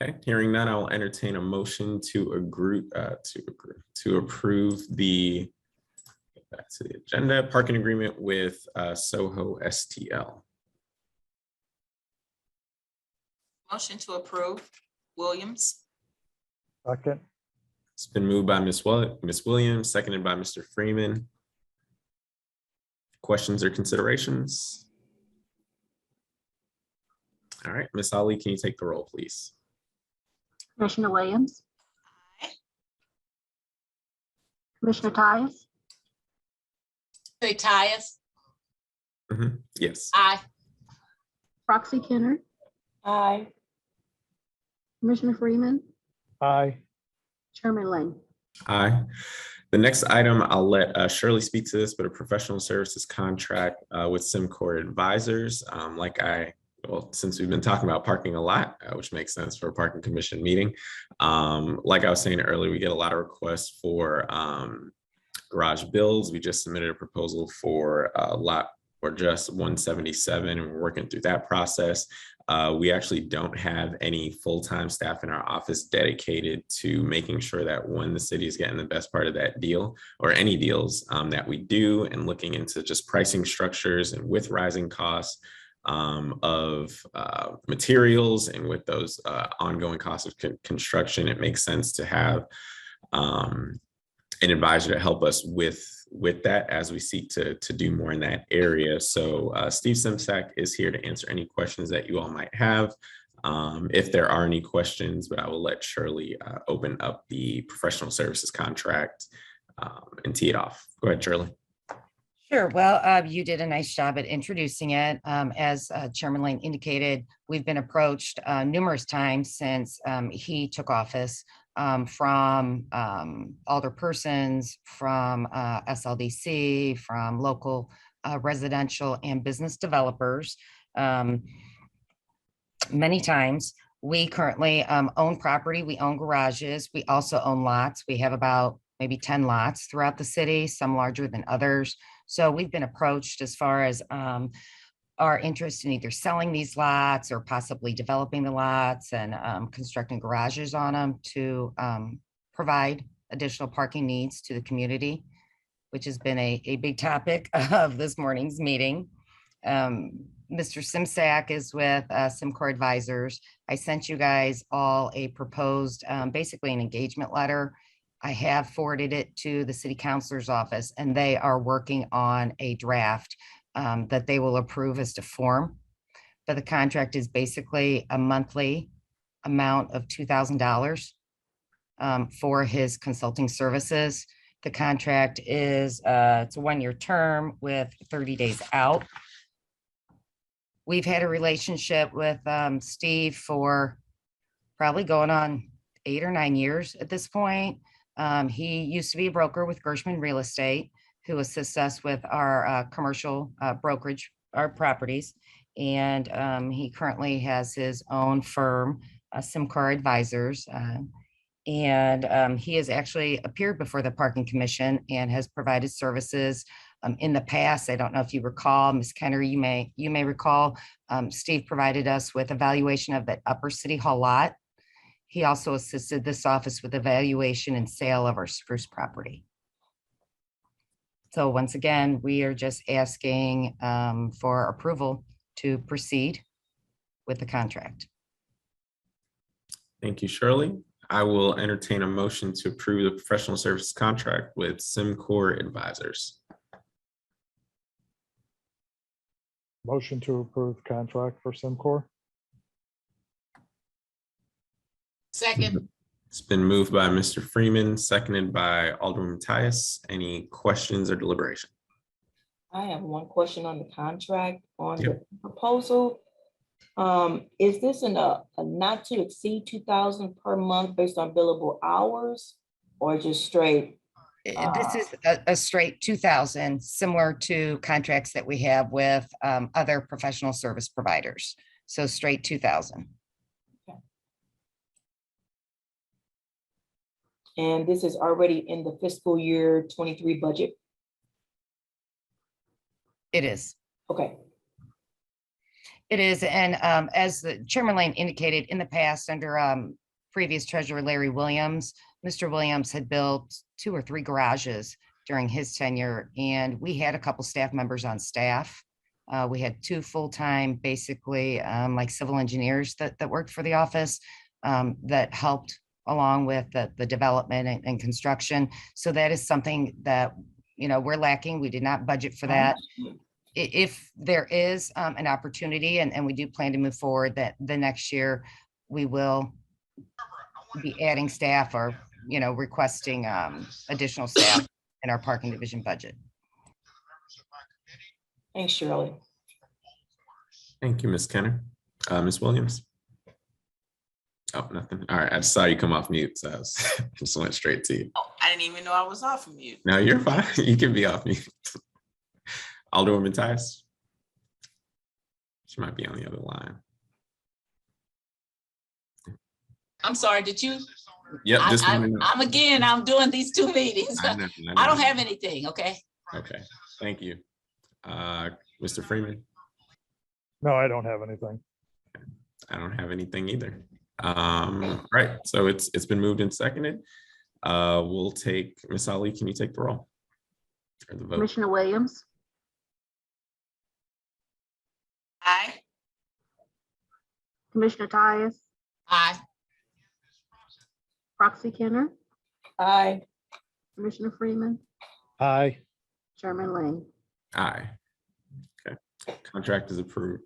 Okay, hearing none, I will entertain a motion to approve the, back to the agenda, parking agreement with Soho STL. Motion to approve, Williams. Second, It's been moved by Ms. Williams, seconded by Mr. Freeman. Questions or considerations? All right, Ms. Ali, can you take the roll, please? Commissioner Williams, Aye. Commissioner Tyus, Say Tyus. Yes. Aye. Roxy Kenner, Aye. Commissioner Freeman, aye. Chairman Lane. Aye. The next item, I'll let Shirley speak to this, but a professional services contract with SimCore Advisors. Well, since we've been talking about parking a lot, which makes sense for a parking commission meeting. Like I was saying earlier, we get a lot of requests for garage builds. We just submitted a proposal for a lot or just 177, and we're working through that process. We actually don't have any full-time staff in our office dedicated to making sure that when the city is getting the best part of that deal or any deals that we do, and looking into just pricing structures and with rising costs of materials and with those ongoing costs of construction, it makes sense to have an advisor to help us with that as we seek to do more in that area. So Steve Simsack is here to answer any questions that you all might have. If there are any questions, but I will let Shirley open up the professional services contract and tee it off. Go ahead, Shirley. Sure. Well, you did a nice job at introducing it. As Chairman Lane indicated, we've been approached numerous times since he took office from alderpersons, from SLDC, from local residential and business developers. Many times. We currently own property. We own garages. We also own lots. We have about maybe 10 lots throughout the city, some larger than others. So we've been approached as far as our interest in either selling these lots or possibly developing the lots and constructing garages on them to provide additional parking needs to the community, which has been a big topic of this morning's meeting. Mr. Simsack is with SimCore Advisors. I sent you guys all a proposed, basically an engagement letter. I have forwarded it to the city councilor's office, and they are working on a draft that they will approve as to form. But the contract is basically a monthly amount of $2,000 for his consulting services. The contract is it's a one-year term with 30 days out. We've had a relationship with Steve for probably going on 8 or 9 years at this point. He used to be a broker with Gershman Real Estate, who assists us with our commercial brokerage, our properties. And he currently has his own firm, SimCore Advisors. And he has actually appeared before the Parking Commission and has provided services in the past. I don't know if you recall, Ms. Kenner, you may recall, Steve provided us with evaluation of the Upper City Hall lot. He also assisted this office with evaluation and sale of our Spruce property. So once again, we are just asking for approval to proceed with the contract. Thank you, Shirley. I will entertain a motion to approve the professional services contract with SimCore Advisors. Motion to approve contract for SimCore. Second. It's been moved by Mr. Freeman, seconded by Alderman Tyus. Any questions or deliberation? I have one question on the contract, on Yep. the proposal. Is this a not to exceed 2,000 per month based on billable hours, or just straight? This is a straight 2,000, similar to contracts that we have with other professional service providers. So straight 2,000. And this is already in the fiscal year 23 budget It is. Okay, It is. And as the Chairman Lane indicated in the past, under previous Treasurer Larry Williams, Mr. Williams had built 2 or 3 garages during his tenure, and we had a couple staff members on staff. We had 2 full-time, basically like civil engineers that worked for the office that helped along with the development and construction. So that is something that, you know, we're lacking. We did not budget for that. If there is an opportunity, and we do plan to move forward, that the next year we will be adding staff or, you know, requesting additional staff in our parking division budget. thanks, Shirley. Thank you, Ms. Kenner. Ms. Williams? Oh, nothing. All right, I just saw you come off mute, so I just went straight to you. Oh, I didn't even know I was off of mute. No, you're fine. You can be off mute. Alderwoman Tyus? She might be on the other line. I'm sorry, did you? Yep, just wanted to know. I'm doing these 2 meetings. I know. I don't have anything, okay? Okay, thank you. Mr. Freeman? No, I don't have anything. I don't have anything either. Right, so it's been moved and seconded. We'll take, Ms. Ali, can you take the roll? Or the vote? Commissioner Williams, Aye. Commissioner Tyus, Aye. Roxy Kenner, Aye, Commissioner Freeman, Aye. Chairman Lane. Aye. Okay, contract is approved.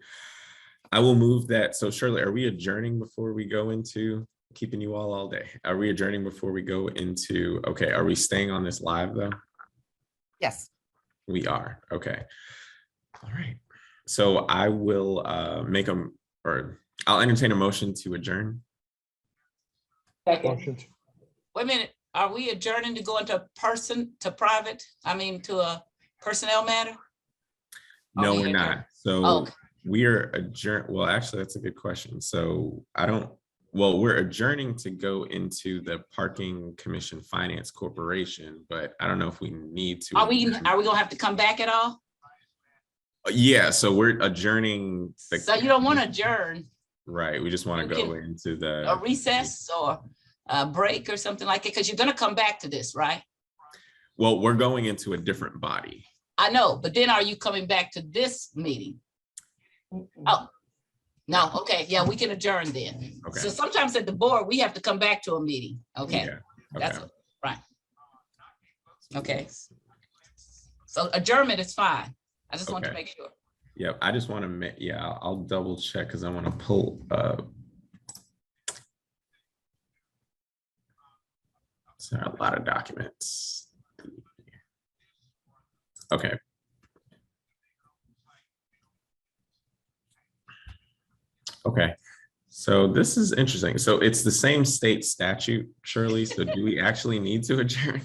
I will move that. So Shirley, are we adjourning before we go into keeping you all day? Are we adjourning before we go into, okay, are we staying on this live though? Yes. We are, okay. All right. So I will I'll entertain a motion to adjourn. second, Motion. Wait a minute, are we adjourning to go into to a personnel matter? No, we we're adjourn? not. So Oh, we are adjourned. Well, actually, that's a good question. So we're adjourning to go into the Parking Commission Finance Corporation, but I don't know if we need to. are we gonna have to come back at all? Yeah, so we're adjourning. So you don't want to adjourn, Right, we just want to You go can- into the. a recess or a break or something like it, because you're gonna come back to this, right? Well, we're going into a different body. I know, but then are you coming back to this meeting? Oh, no, okay, yeah, we can adjourn then. Okay. So sometimes at the board, we have to come back to a meeting, okay? Yeah, That's okay. right. Okay. So adjournment is fine. I just want to Okay. make sure. Yep, I just want to I'll double check because I want to pull sorry, a lot of documents. Okay. Okay, so this is interesting. So it's the same state statute, Shirley. So do we actually need to adjourn?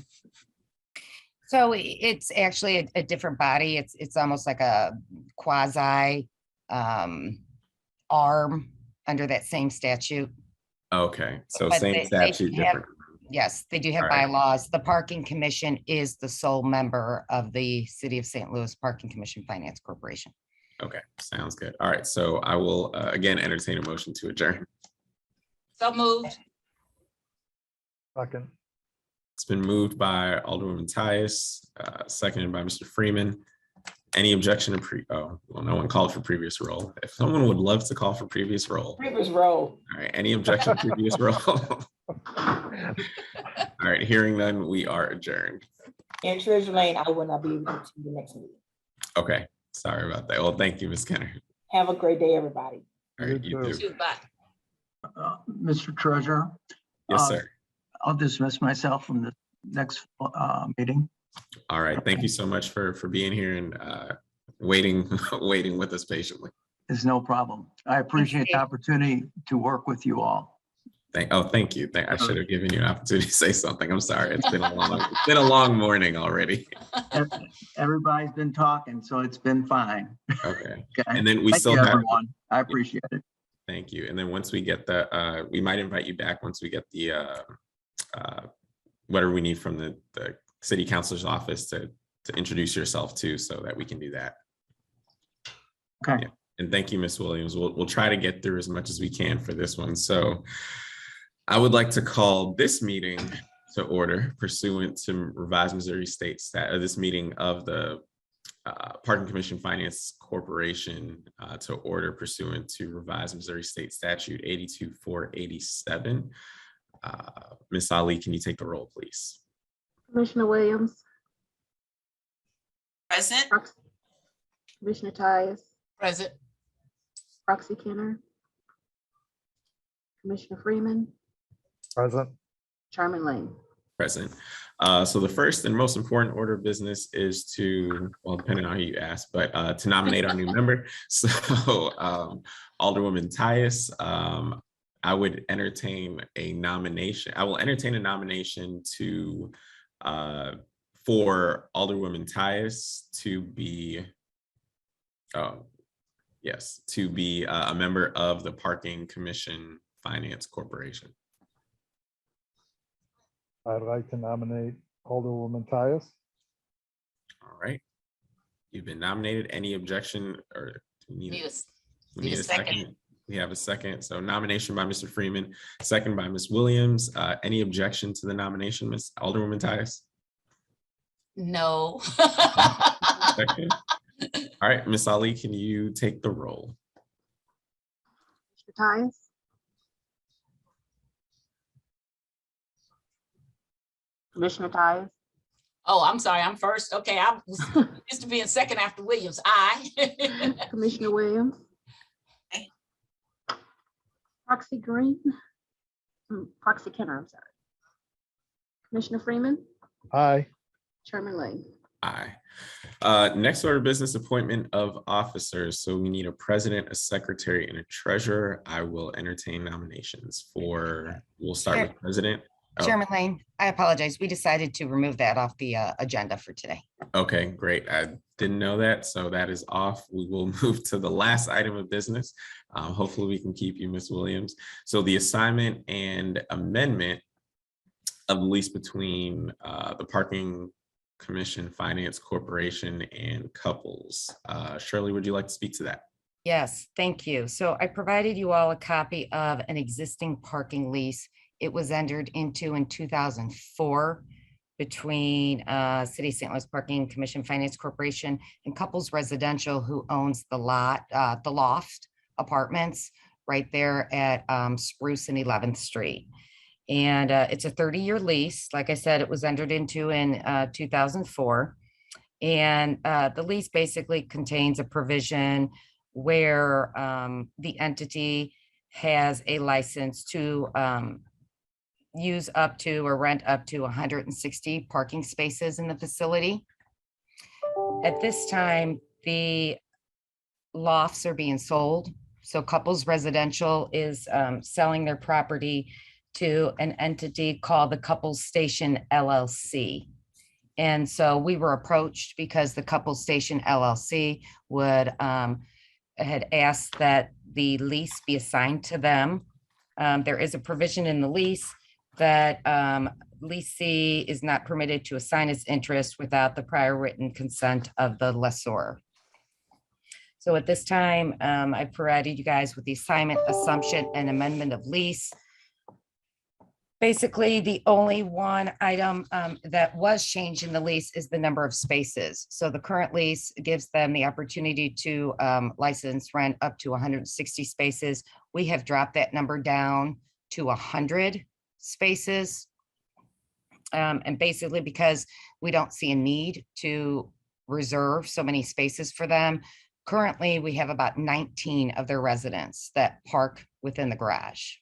So it's actually a different body. It's almost like a quasi arm under that same statute. Okay, so But same they statute, have- different. Yes, they do have All right. bylaws. The Parking Commission is the sole member of the City of St. Louis Parking Commission Finance Corporation. Okay, sounds good. All right, so I will again entertain a motion to adjourn. So moved. Second. It's been moved by Alderwoman Tyus, seconded by Mr. Freeman. Any objection to well, no one called for previous roll. If someone would love to call for previous roll. previous row. All right, any objection to previous roll? All right, hearing none, we are adjourned. And Treasurer Lane, I will not be able to the next meeting. Okay, sorry about that. Well, thank you, Ms. Kenner. Have a great day, everybody. All right, You you too. too. Shoot, bye. Mr. Treasurer, Yes, sir. I'll dismiss myself from the next meeting. All right, thank you so much for being here and waiting with us patiently. It's no problem. I appreciate the opportunity to work with you all. Thank you. I should have given you an opportunity to say something. I'm sorry. It's been a long morning already. Everybody's been talking, so it's been fine. Okay. Okay? And then we Thank still you, have, everyone. I appreciate it. thank you. And then once we get the, we might invite you back once we get the, whatever we need from the city councilor's office to introduce yourself to, so that we can do that. Okay. And thank you, Ms. Williams. We'll try to get through as much as we can for this one. So I would like to call this meeting to order pursuant to revised Missouri State this meeting of the Parking Commission Finance Corporation to order pursuant to revised Missouri State Statute 82487. Ms. Ali, can you take the roll, please? Commissioner Williams, Present. Commissioner Tyus, Present. Roxy Kenner, Commissioner Freeman, Present. Chairman Lane. Present. So the first and most important order of business is to, well, depending on who you ask, but to nominate our new member. So Alderwoman Tyus, I would entertain a nomination. I will entertain a nomination to for Alderwoman Tyus to be, yes, to be a member of the Parking Commission Finance Corporation. I'd like to nominate Alderwoman Tyus. All right. You've been nominated. Any objection or do we Need need a a second. second? We have a second. So nomination by Mr. Freeman, second by Ms. Williams. Any objection to the nomination, Ms. Alderwoman Tyus? No. Second. All right, Ms. Ali, can you take the roll? Commissioner Tyus, Commissioner Tyus, Oh, I'm sorry, I'm first. Okay, I was used to being second after Williams. Aye. Commissioner Williams. Aye. Roxy Green, Roxy Kenner, I'm sorry. Commissioner Freeman, Aye. Chairman Lane. Aye. Next order of business, appointment of officers. So we need a president, a secretary, and a treasurer. I will entertain nominations for, we'll start with president. Oh. Chairman Lane, I apologize. We decided to remove that off the agenda for today. Okay, great. I didn't know that, so that is off. We will move to the last item of business. Hopefully we can keep you, Ms. Williams. So the assignment and amendment of the lease between the Parking Commission Finance Corporation and Couples. Shirley, would you like to speak to that? Yes, thank you. So I provided you all a copy of an existing parking lease. It was entered into in 2004 between City of St. Louis Parking Commission Finance Corporation and Couples Residential, who owns the Loft Apartments right there at Spruce and 11th Street. And it's a 30-year lease. Like I said, it was entered into in 2004. And the lease basically contains a provision where the entity has a license to use up to or rent up to 160 parking spaces in the facility. At this time, the lofts are being sold. So Couples Residential is selling their property to an entity called the Couples Station LLC. And so we were approached because the Couples Station LLC would had asked that the lease be assigned to them. There is a provision in the lease that leasee is not permitted to assign his interest without the prior written consent of the lessor. So at this time, I provided you guys with the assignment, assumption, and amendment of lease. Basically, the only one item that was changed in the lease is the number of spaces. So the current lease gives them the opportunity to license rent up to 160 spaces. We have dropped that number down to 100 spaces. And basically because we don't see a need to reserve so many spaces for them. Currently, we have about 19 of their residents that park within the garage.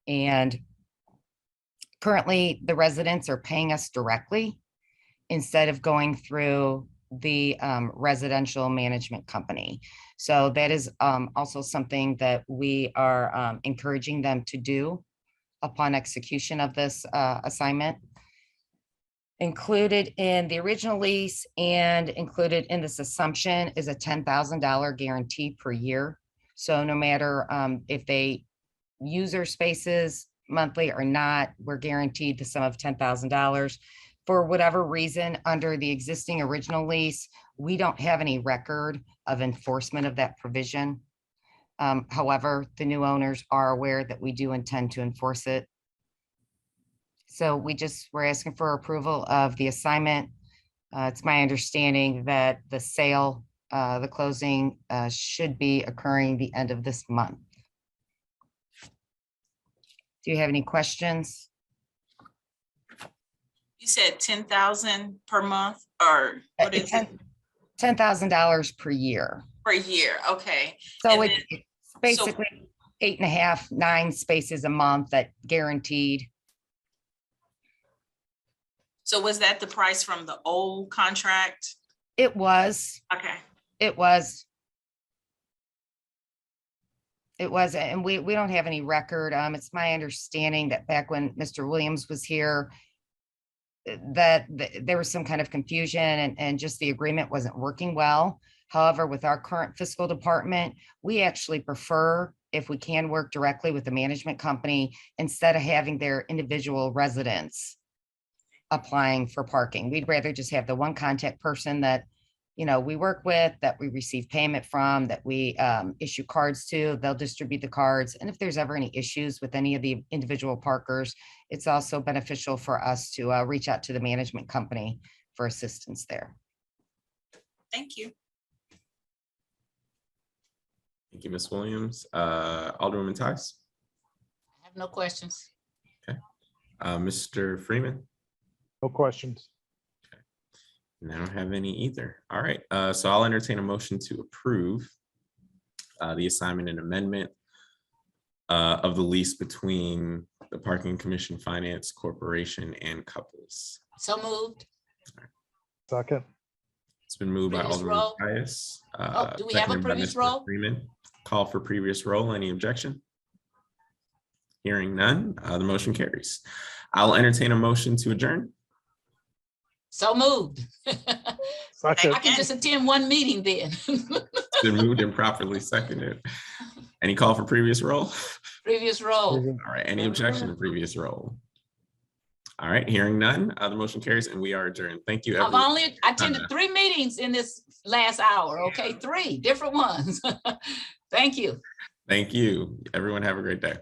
And currently, the residents are paying us directly instead of going through the residential management company. So that is also something that we are encouraging them to do upon execution of this assignment. Included in the original lease and included in this assumption is a $10,000 guarantee per year. So no matter if they use their spaces monthly or not, we're guaranteed the sum of $10,000 For whatever reason, under the existing original lease, we don't have any record of enforcement of that provision. However, the new owners are aware that we do intend to enforce it. So we're asking for approval of the assignment. It's my understanding that the sale, the closing should be occurring the end of this month. Do you have any questions? You said 10,000 per month, or what is it? $10,000 per year. Per year? Okay. So And it's basically 8.5, 9 spaces a month that guaranteed. So was that the price from the old contract? It was, Okay. it was. It was, and we don't have any record. It's my understanding that back when Mr. Williams was here, that there was some kind of confusion and just the agreement wasn't working well. However, with our current fiscal department, we actually prefer, if we can, work directly with the management company instead of having their individual residents applying for parking. We'd rather just have the one contact person that, you know, we work with, that we receive payment from, that we issue cards to. They'll distribute the cards. And if there's ever any issues with any of the individual parkers, it's also beneficial for us to reach out to the management company for assistance there. Thank you. Thank you, Ms. Williams. Alderwoman Tice. I have no questions. Mr. Freeman. No questions. And I don't have any either. All right, so I'll entertain a motion to approve the assignment and amendment of the lease between the Parking Commission Finance Corporation and Couples. So moved. Second. It's been moved by Previous Alderman roll. Tyus. Do we have a seconded by previous Mr. roll? Freeman. Call for previous roll. Any objection? Hearing none, the motion carries. I'll entertain a motion to adjourn. So moved. Second. I can just attend one meeting then. It's been moved and properly seconded. Any call for previous roll? Previous roll. All right, any objection to previous roll? All right, hearing none, the motion carries and we are adjourned. Thank you, I've everyone. only attended 3 meetings in this last hour, okay? 3 different ones. Thank you. Thank you. Everyone have a great day.